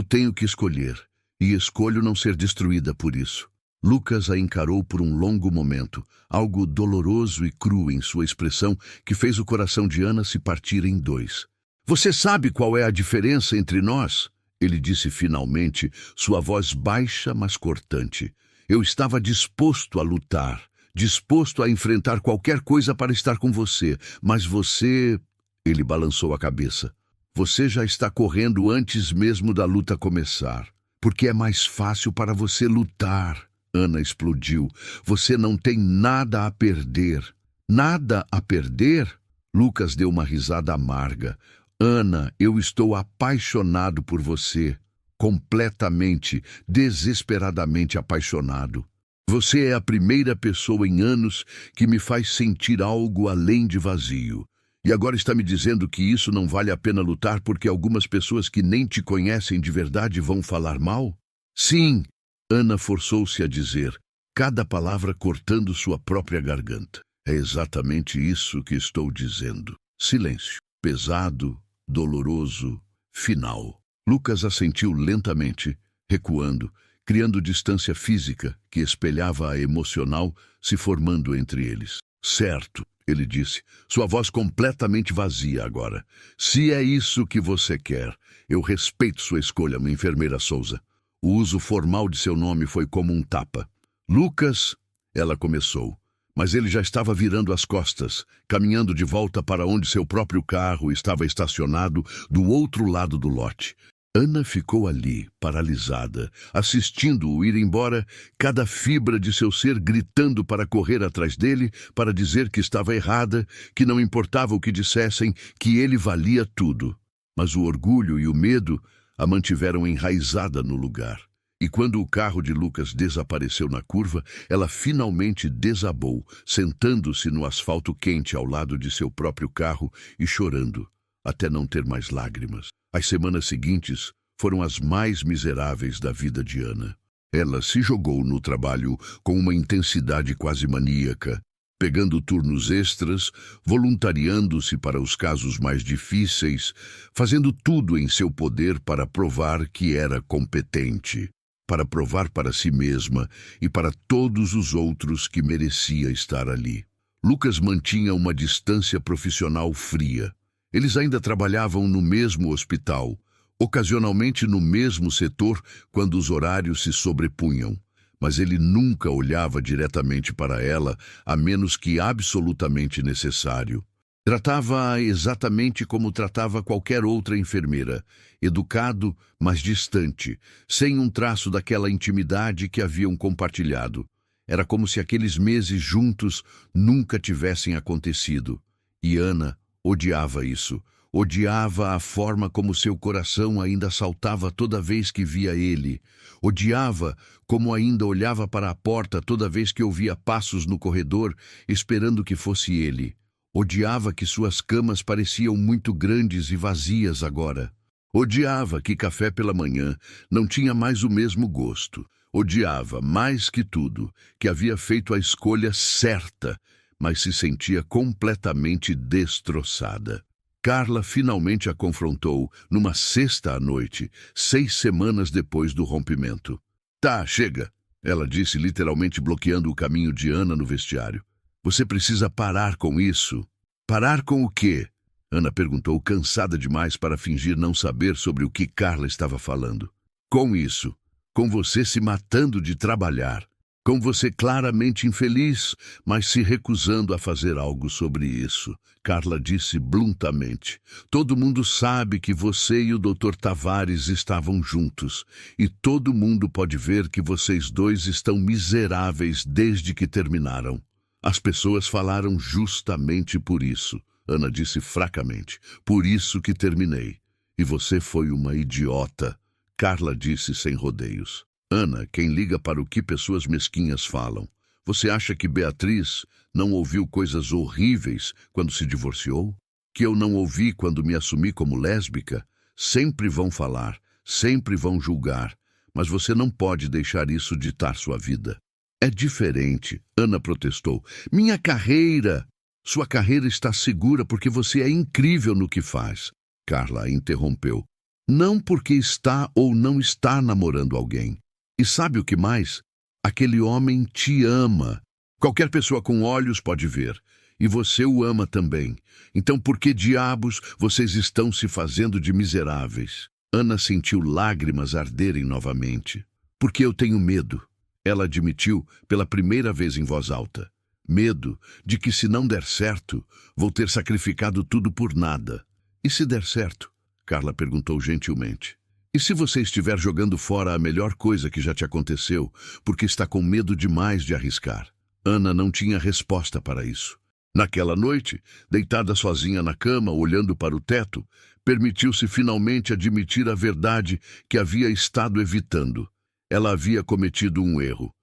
tenho que escolher. E escolho não ser destruída por isso. Lucas a encarou por um longo momento, algo doloroso e cru em sua expressão que fez o coração de Ana se partir em dois. Você sabe qual é a diferença entre nós? Ele disse finalmente, sua voz baixa, mas cortante. Eu estava disposto a lutar, disposto a enfrentar qualquer coisa para estar com você, mas você... Ele balançou a cabeça. Você já está correndo antes mesmo da luta começar, porque é mais fácil para você lutar. Ana explodiu. Você não tem nada a perder. Nada a perder? Lucas deu uma risada amarga. Ana, eu estou apaixonado por você. Completamente, desesperadamente apaixonado. Você é a primeira pessoa em anos que me faz sentir algo além de vazio. E agora está me dizendo que isso não vale a pena lutar porque algumas pessoas que nem te conhecem de verdade vão falar mal? Sim, Ana forçou-se a dizer, cada palavra cortando sua própria garganta. É exatamente isso que estou dizendo. Silêncio. Pesado, doloroso, final. Lucas assentiu lentamente, recuando, criando distância física que espelhava a emocional se formando entre eles. Certo, ele disse, sua voz completamente vazia agora. Se é isso que você quer, eu respeito sua escolha, minha enfermeira Souza. O uso formal de seu nome foi como um tapa. Lucas, ela começou, mas ele já estava virando as costas, caminhando de volta para onde seu próprio carro estava estacionado do outro lado do lote. Ana ficou ali, paralisada, assistindo-o ir embora, cada fibra de seu ser gritando para correr atrás dele, para dizer que estava errada, que não importava o que dissessem, que ele valia tudo. Mas o orgulho e o medo a mantiveram enraizada no lugar. E quando o carro de Lucas desapareceu na curva, ela finalmente desabou, sentando-se no asfalto quente ao lado de seu próprio carro e chorando, até não ter mais lágrimas. As semanas seguintes foram as mais miseráveis da vida de Ana. Ela se jogou no trabalho com uma intensidade quase maníaca, pegando turnos extras, voluntariando-se para os casos mais difíceis, fazendo tudo em seu poder para provar que era competente. para provar para si mesma e para todos os outros que merecia estar ali. Lucas mantinha uma distância profissional fria. Eles ainda trabalhavam no mesmo hospital, ocasionalmente no mesmo setor quando os horários se sobrepunham, mas ele nunca olhava diretamente para ela, a menos que absolutamente necessário. Tratava-a exatamente como tratava qualquer outra enfermeira, educado, mas distante, sem um traço daquela intimidade que haviam compartilhado. Era como se aqueles meses juntos nunca tivessem acontecido. E Ana odiava isso. Odiava a forma como seu coração ainda saltava toda vez que via ele. Odiava como ainda olhava para a porta toda vez que ouvia passos no corredor, esperando que fosse ele. Odiava que suas camas pareciam muito grandes e vazias agora. Odiava que café pela manhã não tinha mais o mesmo gosto. Odiava, mais que tudo, que havia feito a escolha certa, mas se sentia completamente destroçada. Carla finalmente a confrontou numa sexta à noite, 6 semanas depois do rompimento. Tá, chega, ela disse, literalmente bloqueando o caminho de Ana no vestiário. Você precisa parar com isso. Parar com o quê? Ana perguntou, cansada demais para fingir não saber sobre o que Carla estava falando. Com isso. Com você se matando de trabalhar. Com você claramente infeliz, mas se recusando a fazer algo sobre isso. Carla disse bluntamente. Todo mundo sabe que você e o Dr. Tavares estavam juntos. E todo mundo pode ver que vocês dois estão miseráveis desde que terminaram. As pessoas falaram justamente por isso. Ana disse fracamente. Por isso que terminei. E você foi uma idiota. Carla disse sem rodeios. Ana, quem liga para o que pessoas mesquinhas falam? Você acha que Beatriz não ouviu coisas horríveis quando se divorciou? Que eu não ouvi quando me assumi como lésbica? Sempre vão falar, sempre vão julgar, mas você não pode deixar isso ditar sua vida. É diferente, Ana protestou. Minha carreira! Sua carreira está segura porque você é incrível no que faz. Carla a interrompeu. Não porque está ou não está namorando alguém. E sabe o que mais? Aquele homem te ama. Qualquer pessoa com olhos pode ver. E você o ama também. Então por que diabos vocês estão se fazendo de miseráveis? Ana sentiu lágrimas arderem novamente. Porque eu tenho medo. Ela admitiu pela primeira vez em voz alta. Medo de que se não der certo, vou ter sacrificado tudo por nada. E se der certo? Carla perguntou gentilmente. E se você estiver jogando fora a melhor coisa que já te aconteceu, porque está com medo demais de arriscar? Ana não tinha resposta para isso. Naquela noite, deitada sozinha na cama, olhando para o teto, permitiu-se finalmente admitir a verdade que havia estado evitando. Ela havia cometido um erro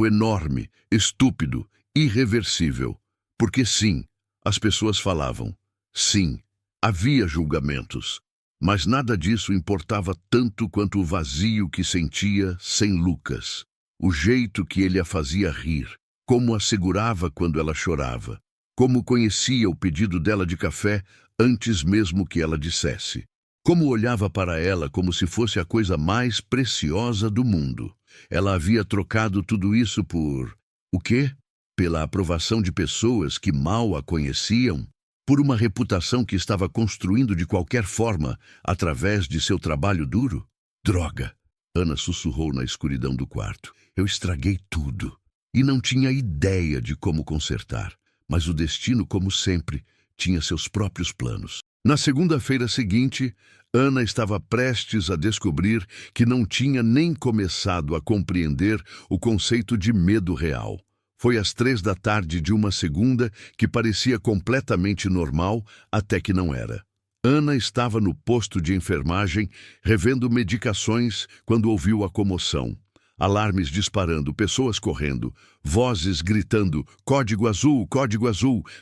enorme, estúpido, irreversível. Porque sim, as pessoas falavam. Sim, havia julgamentos. Mas nada disso importava tanto quanto o vazio que sentia sem Lucas. O jeito que ele a fazia rir, como a segurava quando ela chorava, como conhecia o pedido dela de café antes mesmo que ela dissesse, como olhava para ela como se fosse a coisa mais preciosa do mundo. Ela havia trocado tudo isso por... o quê? Pela aprovação de pessoas que mal a conheciam? Por uma reputação que estava construindo de qualquer forma através de seu trabalho duro? Droga! Ana sussurrou na escuridão do quarto. Eu estraguei tudo. E não tinha ideia de como consertar. Mas o destino, como sempre, tinha seus próprios planos. Na segunda-feira seguinte, Ana estava prestes a descobrir que não tinha nem começado a compreender o conceito de medo real. Foi às 3 da tarde de uma segunda que parecia completamente normal até que não era. Ana estava no posto de enfermagem revendo medicações quando ouviu a comoção. Alarmes disparando, pessoas correndo, vozes gritando, código azul,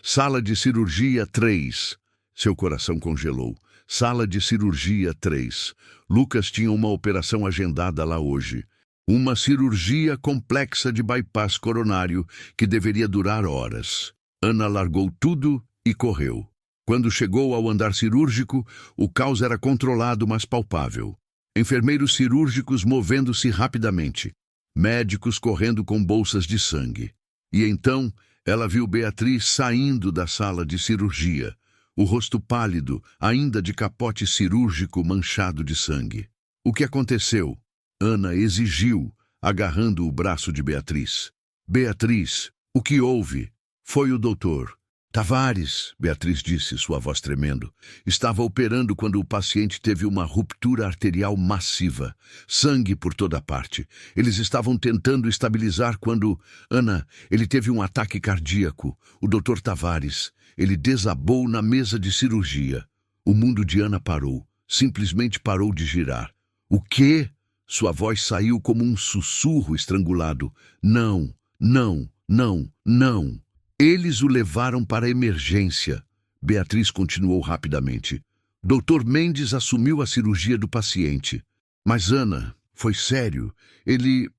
sala de cirurgia 3. Seu coração congelou. Sala de cirurgia 3. Lucas tinha uma operação agendada lá hoje. Uma cirurgia complexa de bypass coronário que deveria durar horas. Ana largou tudo e correu. Quando chegou ao andar cirúrgico, o caos era controlado, mas palpável. Enfermeiros cirúrgicos movendo-se rapidamente. Médicos correndo com bolsas de sangue. E então ela viu Beatriz saindo da sala de cirurgia, o rosto pálido, ainda de capote cirúrgico manchado de sangue. O que aconteceu? Ana exigiu, agarrando o braço de Beatriz. Beatriz, o que houve? Foi o doutor. Tavares, Beatriz disse, sua voz tremendo, estava operando quando o paciente teve uma ruptura arterial massiva. Sangue por toda parte. Eles estavam tentando estabilizar quando... Ana, ele teve um ataque cardíaco. O doutor Tavares, ele desabou na mesa de cirurgia. O mundo de Ana parou. Simplesmente parou de girar. O quê? Sua voz saiu como um sussurro estrangulado. Não, não, não, não. Eles o levaram para a emergência. Beatriz continuou rapidamente. Dr. Mendes assumiu a cirurgia do paciente. Mas Ana, foi sério. Ele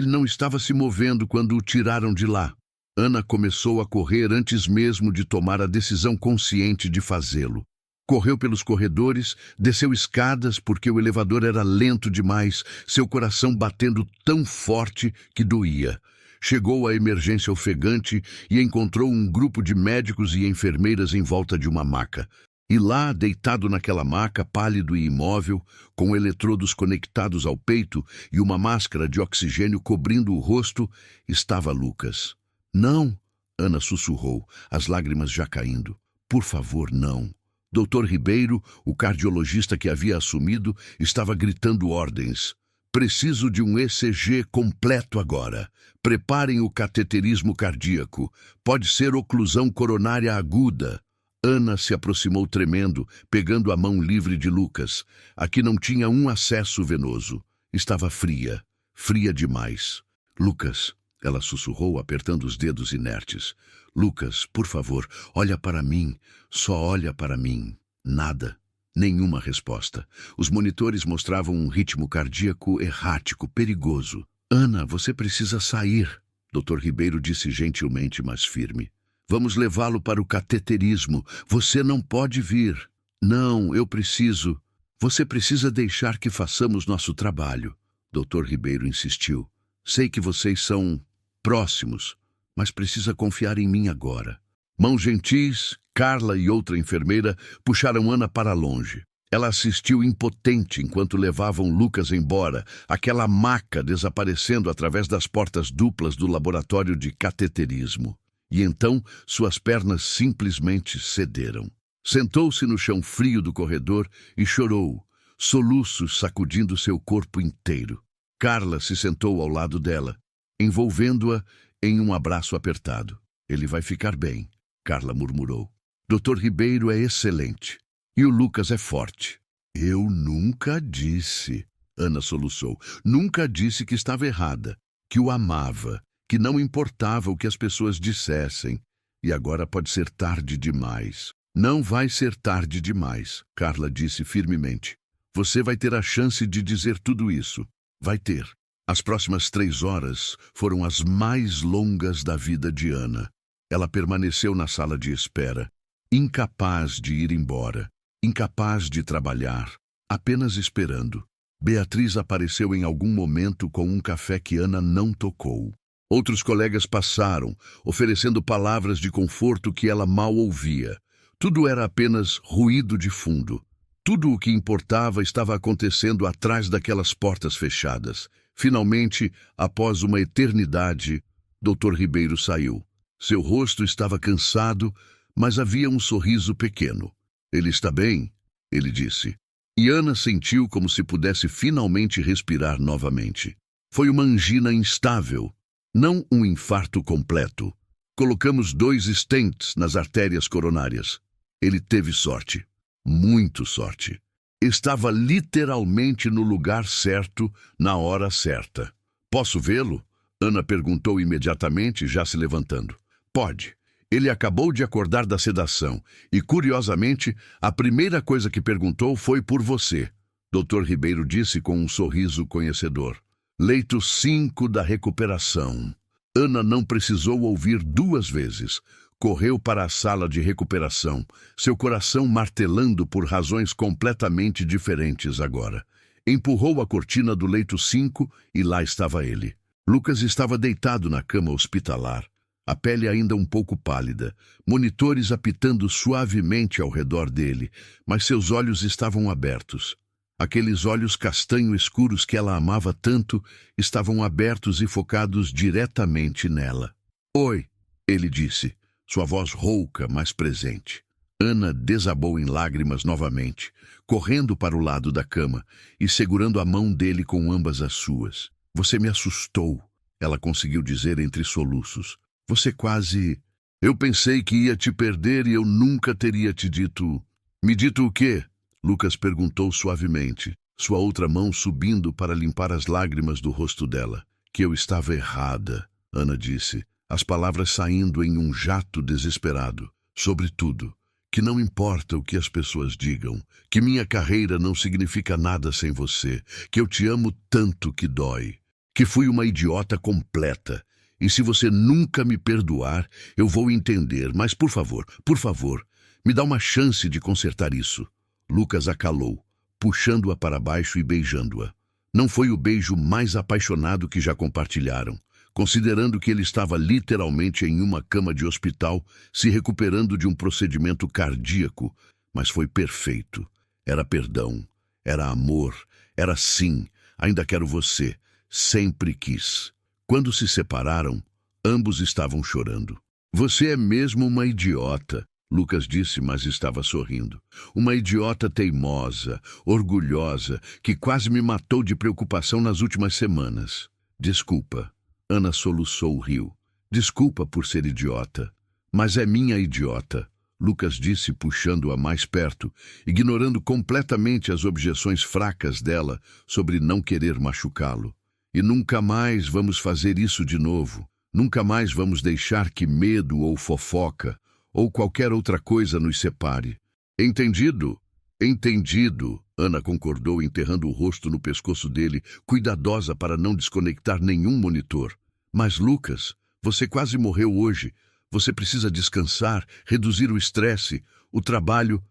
não estava se movendo quando o tiraram de lá. Ana começou a correr antes mesmo de tomar a decisão consciente de fazê-lo. Correu pelos corredores, desceu escadas porque o elevador era lento demais, seu coração batendo tão forte que doía. Chegou à emergência ofegante e encontrou um grupo de médicos e enfermeiras em volta de uma maca. E lá, deitado naquela maca, pálido e imóvel, com eletrodos conectados ao peito e uma máscara de oxigênio cobrindo o rosto, estava Lucas. Não, Ana sussurrou, as lágrimas já caindo. Por favor, não. Dr. Ribeiro, o cardiologista que havia assumido, estava gritando ordens. Preciso de um ECG completo agora. Preparem o cateterismo cardíaco. Pode ser oclusão coronária aguda. Ana se aproximou tremendo, pegando a mão livre de Lucas. Aqui não tinha um acesso venoso. Estava fria. Fria demais. Lucas, ela sussurrou, apertando os dedos inertes. Lucas, por favor, olha para mim. Só olha para mim. Nada. Nenhuma resposta. Os monitores mostravam um ritmo cardíaco errático, perigoso. Ana, você precisa sair, Dr. Ribeiro disse gentilmente, mas firme. Vamos levá-lo para o cateterismo. Você não pode vir. Não, eu preciso. Você precisa deixar que façamos nosso trabalho. Dr. Ribeiro insistiu. Sei que vocês são próximos, mas precisa confiar em mim agora. Mãos gentis, Carla e outra enfermeira puxaram Ana para longe. Ela assistiu impotente enquanto levavam Lucas embora, aquela maca desaparecendo através das portas duplas do laboratório de cateterismo. E então suas pernas simplesmente cederam. Sentou-se no chão frio do corredor e chorou, soluços sacudindo seu corpo inteiro. Carla se sentou ao lado dela, envolvendo-a em um abraço apertado. Ele vai ficar bem, Carla murmurou. Dr. Ribeiro é excelente. E o Lucas é forte. Eu nunca disse, Ana soluçou. Nunca disse que estava errada, que o amava, que não importava o que as pessoas dissessem. E agora pode ser tarde demais. Não vai ser tarde demais, Carla disse firmemente. Você vai ter a chance de dizer tudo isso. Vai ter. As próximas 3 horas foram as mais longas da vida de Ana. Ela permaneceu na sala de espera, incapaz de ir embora, incapaz de trabalhar, apenas esperando. Beatriz apareceu em algum momento com um café que Ana não tocou. Outros colegas passaram, oferecendo palavras de conforto que ela mal ouvia. Tudo era apenas ruído de fundo. Tudo o que importava estava acontecendo atrás daquelas portas fechadas. Finalmente, após uma eternidade, Dr. Ribeiro saiu. Seu rosto estava cansado, mas havia um sorriso pequeno. Ele está bem, ele disse. E Ana sentiu como se pudesse finalmente respirar novamente. Foi uma angina instável, não um infarto completo. Colocamos 2 stents nas artérias coronárias. Ele teve sorte, muito sorte. Estava literalmente no lugar certo, na hora certa. Posso vê-lo? Ana perguntou imediatamente, já se levantando. Pode. Ele acabou de acordar da sedação e, curiosamente, a primeira coisa que perguntou foi por você. Dr. Ribeiro disse com um sorriso conhecedor. Leito 5 da recuperação. Ana não precisou ouvir 2 vezes. Correu para a sala de recuperação, seu coração martelando por razões completamente diferentes agora. Empurrou a cortina do leito 5 e lá estava ele. Lucas estava deitado na cama hospitalar, a pele ainda um pouco pálida, monitores apitando suavemente ao redor dele, mas seus olhos estavam abertos. Aqueles olhos castanho escuros que ela amava tanto estavam abertos e focados diretamente nela. "Oi", ele disse, sua voz rouca, mas presente. Ana desabou em lágrimas novamente, correndo para o lado da cama e segurando a mão dele com ambas as suas. "Você me assustou", ela conseguiu dizer entre soluços. "Você quase... Eu pensei que ia te perder e eu nunca teria te dito..." "Me dito o quê?" Lucas perguntou suavemente, sua outra mão subindo para limpar as lágrimas do rosto dela. "Que eu estava errada", Ana disse, as palavras saindo em um jato desesperado. "Sobretudo, que não importa o que as pessoas digam, que minha carreira não significa nada sem você, que eu te amo tanto que dói, que fui uma idiota completa. E se você nunca me perdoar, eu vou entender, mas por favor, me dá uma chance de consertar isso." Lucas a calou, puxando-a para baixo e beijando-a. Não foi o beijo mais apaixonado que já compartilharam, considerando que ele estava literalmente em uma cama de hospital, se recuperando de um procedimento cardíaco, mas foi perfeito. Era perdão, era amor, era sim, ainda quero você, sempre quis. Quando se separaram, ambos estavam chorando. "Você é mesmo uma idiota", Lucas disse, mas estava sorrindo. "Uma idiota teimosa, orgulhosa, que quase me matou de preocupação nas últimas semanas." "Desculpa." Ana soluçou, riu. "Desculpa por ser idiota. Mas é minha idiota", Lucas disse, puxando-a mais perto, ignorando completamente as objeções fracas dela sobre não querer machucá-lo. "E nunca mais vamos fazer isso de novo. Nunca mais vamos deixar que medo ou fofoca ou qualquer outra coisa nos separe." "Entendido?" "Entendido", Ana concordou, enterrando o rosto no pescoço dele, cuidadosa para não desconectar nenhum monitor. "Mas, Lucas, você quase morreu hoje. Você precisa descansar, reduzir o estresse. O trabalho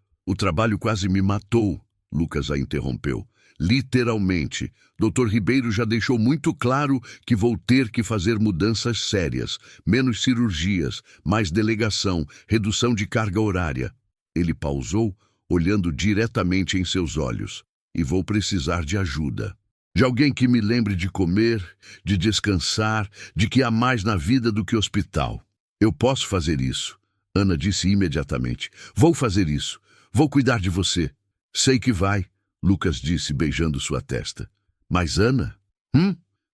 quase me matou", Lucas a interrompeu. "Literalmente. Dr. Ribeiro já deixou muito claro que vou ter que fazer mudanças sérias, menos cirurgias, mais delegação, redução de carga horária." Ele pausou, olhando diretamente em seus olhos. "E vou precisar de ajuda. De alguém que me lembre de comer, de descansar, de que há mais na vida do que hospital." "Eu posso fazer isso", Ana disse imediatamente. "Vou fazer isso. Vou cuidar de você." "Sei que vai", Lucas disse, beijando sua testa. "Mas, Ana,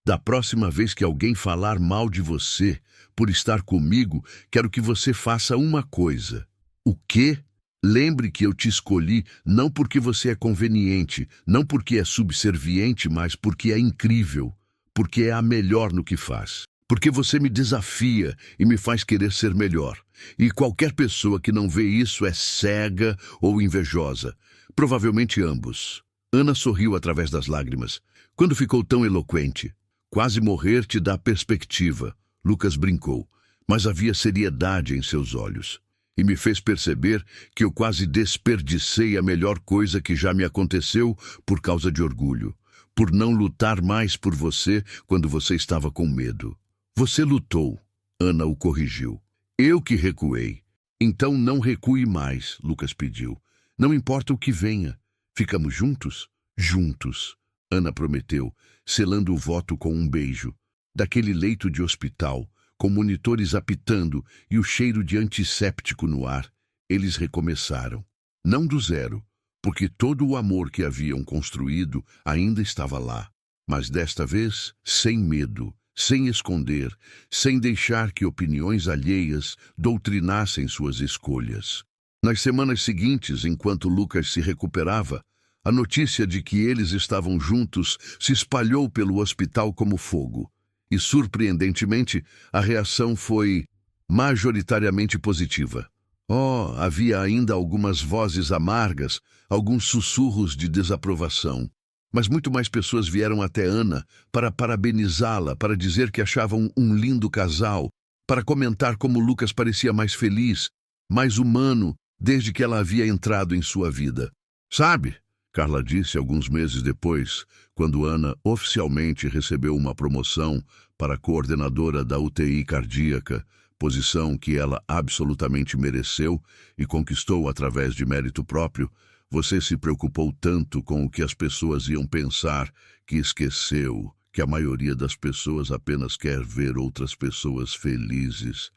da próxima vez que alguém falar mal de você por estar comigo, quero que você faça uma coisa." "O quê?" "Lembre que eu te escolhi não porque você é conveniente, não porque é subserviente, mas porque é incrível, porque é a melhor no que faz. Porque você me desafia e me faz querer ser melhor. E qualquer pessoa que não vê isso é cega ou invejosa. Provavelmente ambos." Ana sorriu através das lágrimas. "Quando ficou tão eloquente?" "Quase morrer te dá perspectiva", Lucas brincou, mas havia seriedade em seus olhos. "E me fez perceber que eu quase desperdicei a melhor coisa que já me aconteceu por causa de orgulho, por não lutar mais por você quando você estava com medo." "Você lutou", Ana o corrigiu. "Eu que recuei." "Então não recue mais", Lucas pediu. "Não importa o que venha. Ficamos juntos?" "Juntos", Ana prometeu, selando o voto com um beijo. Daquele leito de hospital, com monitores apitando e o cheiro de antisséptico no ar, eles recomeçaram. Não do zero, porque todo o amor que haviam construído ainda estava lá. Mas desta vez, sem medo, sem esconder, sem deixar que opiniões alheias doutrinassem suas escolhas. Nas semanas seguintes, enquanto Lucas se recuperava, a notícia de que eles estavam juntos se espalhou pelo hospital como fogo. E, surpreendentemente, a reação foi majoritariamente positiva. Havia ainda algumas vozes amargas, alguns sussurros de desaprovação. Mas muito mais pessoas vieram até Ana para parabenizá-la, para dizer que achavam um lindo casal, para comentar como Lucas parecia mais feliz, mais humano, desde que ela havia entrado em sua vida. "Sabe, Carla disse alguns meses depois, quando Ana oficialmente recebeu uma promoção para coordenadora da UTI cardíaca, posição que ela absolutamente mereceu e conquistou através de mérito próprio. Você se preocupou tanto com o que as pessoas iam pensar que esqueceu que a maioria das pessoas apenas quer ver outras pessoas felizes.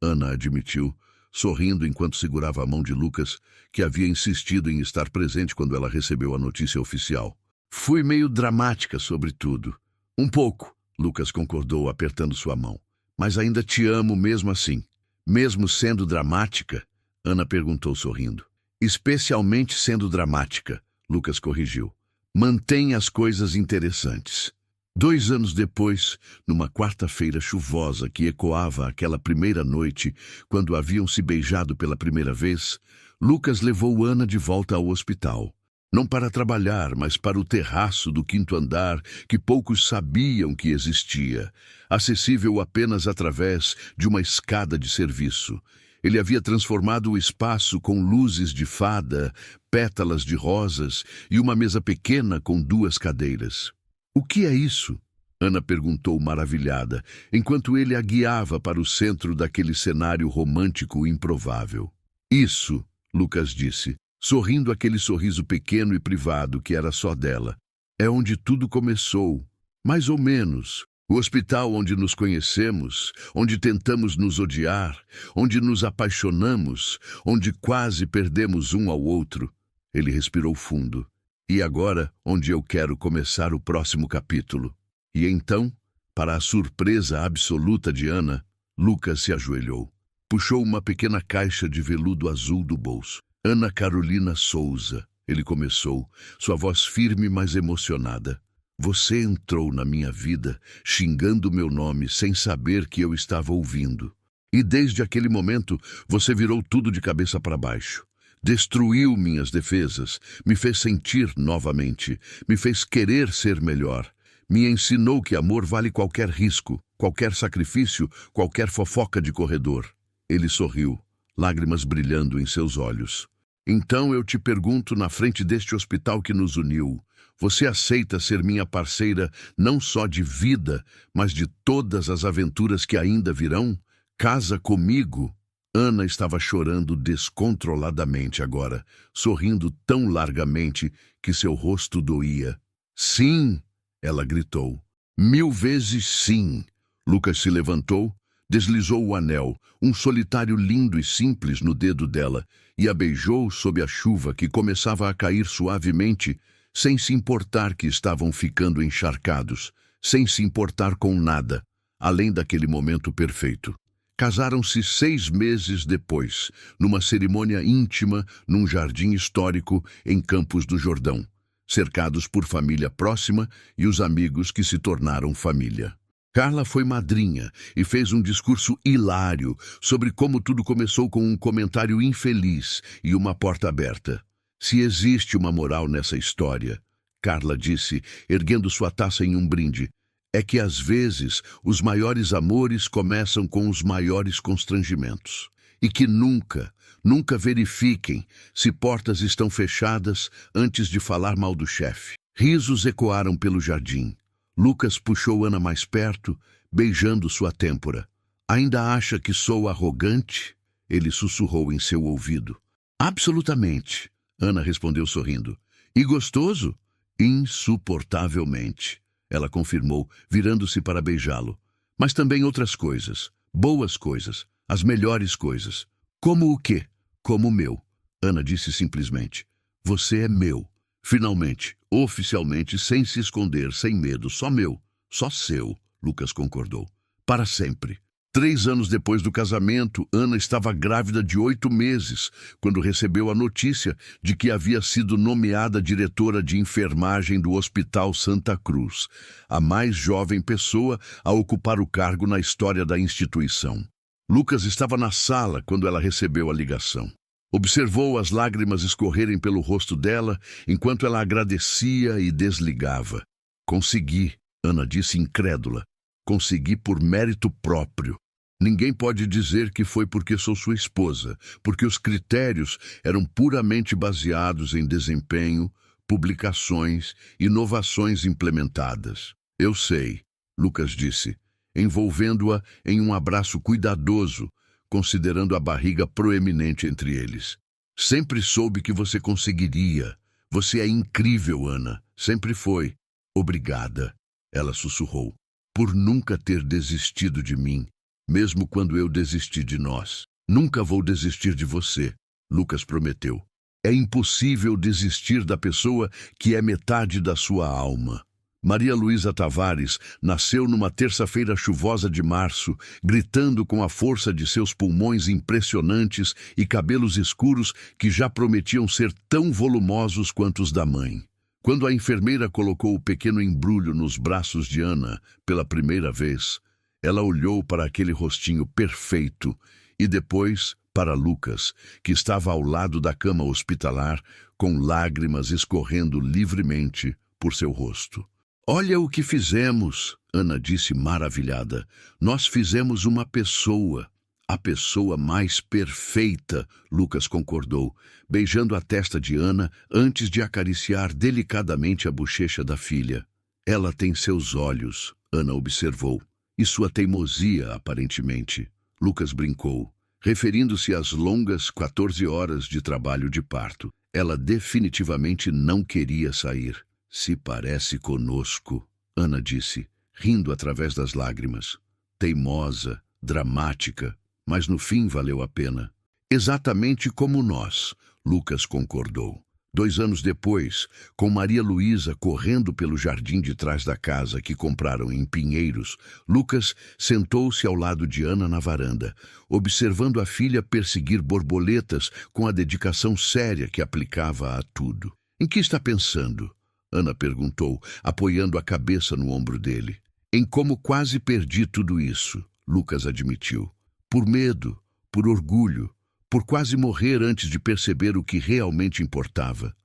Ana admitiu, sorrindo enquanto segurava a mão de Lucas, que havia insistido em estar presente quando ela recebeu a notícia oficial. Fui meio dramática sobre tudo. Um pouco, Lucas concordou, apertando sua mão. Mas ainda te amo mesmo assim. Mesmo sendo dramática? Ana perguntou sorrindo. Especialmente sendo dramática, Lucas corrigiu. Mantém as coisas interessantes. 2 anos depois, numa quarta-feira chuvosa que ecoava aquela primeira noite, quando haviam se beijado pela primeira vez, Lucas levou Ana de volta ao hospital. Não para trabalhar, mas para o terraço do 5º andar que poucos sabiam que existia, acessível apenas através de uma escada de serviço. Ele havia transformado o espaço com luzes de fada, pétalas de rosas e uma mesa pequena com 2 cadeiras. O que é isso? Ana perguntou maravilhada, enquanto ele a guiava para o centro daquele cenário romântico improvável. Isso, Lucas disse, sorrindo aquele sorriso pequeno e privado que era só dela. É onde tudo começou, mais ou menos. O hospital onde nos conhecemos, onde tentamos nos odiar, onde nos apaixonamos, onde quase perdemos um ao outro. Ele respirou fundo. E agora, onde eu quero começar o próximo capítulo. E então, para a surpresa absoluta de Ana, Lucas se ajoelhou. Puxou uma pequena caixa de veludo azul do bolso. Ana Carolina Souza, ele começou, sua voz firme, mas emocionada. Você entrou na minha vida, xingando meu nome, sem saber que eu estava ouvindo. E desde aquele momento, você virou tudo de cabeça para baixo. Destruiu minhas defesas, me fez sentir novamente, me fez querer ser melhor. Me ensinou que amor vale qualquer risco, qualquer sacrifício, qualquer fofoca de corredor. Ele sorriu, lágrimas brilhando em seus olhos. Então eu te pergunto na frente deste hospital que nos uniu, você aceita ser minha parceira não só de vida, mas de todas as aventuras que ainda virão? Casa comigo? Ana estava chorando descontroladamente agora, sorrindo tão largamente que seu rosto doía. Sim, ela gritou. 1000 vezes sim. Lucas se levantou, deslizou o anel, um solitário lindo e simples no dedo dela, e a beijou sob a chuva que começava a cair suavemente, sem se importar que estavam ficando encharcados, sem se importar com nada, além daquele momento perfeito. Casaram-se 6 meses depois, numa cerimônia íntima, num jardim histórico em Campos do Jordão, cercados por família próxima e os amigos que se tornaram família. Carla foi madrinha e fez um discurso hilário sobre como tudo começou com um comentário infeliz e uma porta aberta. Se existe uma moral nessa história, Carla disse, erguendo sua taça em um brinde, é que às vezes os maiores amores começam com os maiores constrangimentos. E que nunca verifiquem se portas estão fechadas antes de falar mal do chefe. Risos ecoaram pelo jardim. Lucas puxou Ana mais perto, beijando sua têmpora. Ainda acha que sou arrogante? Ele sussurrou em seu ouvido. Absolutamente, Ana respondeu sorrindo. E gostoso? Insuportavelmente, ela confirmou, virando-se para beijá-lo. Mas também outras coisas, boas coisas, as melhores coisas. Como o quê? Como o meu. Ana disse simplesmente. Você é meu. Finalmente, oficialmente, sem se esconder, sem medo, só meu, só seu, Lucas concordou. Para sempre. 3 anos depois do casamento, Ana estava grávida de 8 meses, quando recebeu a notícia de que havia sido nomeada diretora de enfermagem do Hospital Santa Cruz, a mais jovem pessoa a ocupar o cargo na história da instituição. Lucas estava na sala quando ela recebeu a ligação. Observou as lágrimas escorrerem pelo rosto dela enquanto ela agradecia e desligava. Consegui, Ana disse incrédula. Consegui por mérito próprio. Ninguém pode dizer que foi porque sou sua esposa, porque os critérios eram puramente baseados em desempenho, publicações, inovações implementadas. Eu sei, Lucas disse, envolvendo-a em um abraço cuidadoso, considerando a barriga proeminente entre eles. Sempre soube que você conseguiria. Você é incrível, Ana. Sempre foi. Obrigada, ela sussurrou, por nunca ter desistido de mim, mesmo quando eu desisti de nós. Nunca vou desistir de você, Lucas prometeu. É impossível desistir da pessoa que é metade da sua alma. Maria Luísa Tavares nasceu numa terça-feira chuvosa de março, gritando com a força de seus pulmões impressionantes e cabelos escuros que já prometiam ser tão volumosos quanto os da mãe. Quando a enfermeira colocou o pequeno embrulho nos braços de Ana pela primeira vez, ela olhou para aquele rostinho perfeito e depois para Lucas, que estava ao lado da cama hospitalar, com lágrimas escorrendo livremente por seu rosto. Olha o que fizemos, Ana disse maravilhada. Nós fizemos uma pessoa. A pessoa mais perfeita, Lucas concordou, beijando a testa de Ana antes de acariciar delicadamente a bochecha da filha. Ela tem seus olhos, Ana observou, e sua teimosia, aparentemente. Lucas brincou, referindo-se às longas 14 horas de trabalho de parto. Ela definitivamente não queria sair. Se parece conosco, Ana disse, rindo através das lágrimas. Teimosa, dramática, mas no fim valeu a pena. Exatamente como nós, Lucas concordou. 2 anos depois, com Maria Luísa correndo pelo jardim de trás da casa que compraram em Pinheiros, Lucas sentou-se ao lado de Ana na varanda, observando a filha perseguir borboletas com a dedicação séria que aplicava a tudo. Em que está pensando? Ana perguntou, apoiando a cabeça no ombro dele. Em como quase perdi tudo isso, Lucas admitiu. Por medo, por orgulho, por quase morrer antes de perceber o que realmente importava.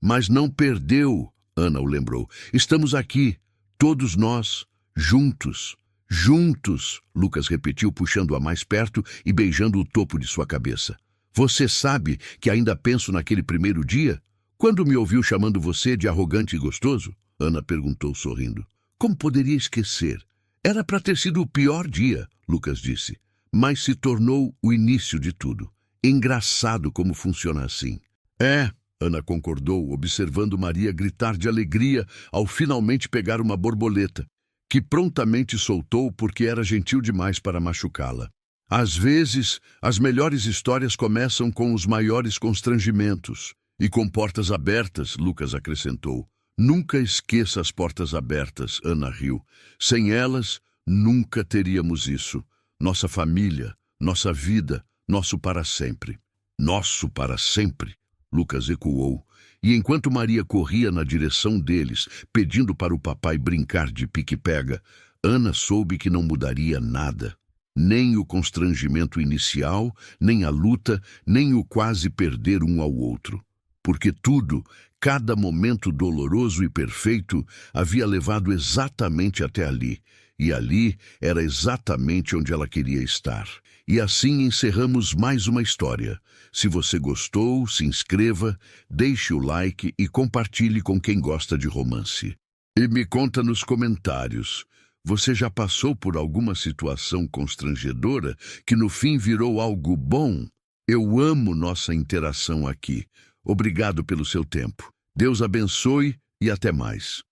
Mas não perdeu, Ana o lembrou. Estamos aqui, todos nós, juntos. Juntos, Lucas repetiu, puxando-a mais perto e beijando o topo de sua cabeça. Você sabe que ainda penso naquele primeiro dia? Quando me ouviu chamando você de arrogante e gostoso? Ana perguntou sorrindo. Como poderia esquecer? Era para ter sido o pior dia, Lucas disse. Mas se tornou o início de tudo. Engraçado como funciona assim. Ana concordou, observando Maria gritar de alegria ao finalmente pegar uma borboleta, que prontamente soltou porque era gentil demais para machucá-la. Às vezes, as melhores histórias começam com os maiores constrangimentos. E com portas abertas, Lucas acrescentou. Nunca esqueça as portas abertas, Ana riu. Sem elas, nunca teríamos isso. Nossa família, nossa vida, nosso para sempre. Nosso para sempre, Lucas ecoou. E enquanto Maria corria na direção deles, pedindo para o papai brincar de pique-pega, Ana soube que não mudaria nada. Nem o constrangimento inicial, nem a luta, nem o quase perder um ao outro. Porque tudo, cada momento doloroso e perfeito, havia levado exatamente até ali, e ali era exatamente onde ela queria estar. E assim encerramos mais uma história. Se você gostou, se inscreva, deixe o like e compartilhe com quem gosta de romance. E me conta nos comentários, você já passou por alguma situação constrangedora que no fim virou algo bom? Eu amo nossa interação aqui. Obrigado pelo seu tempo. Deus abençoe e até mais.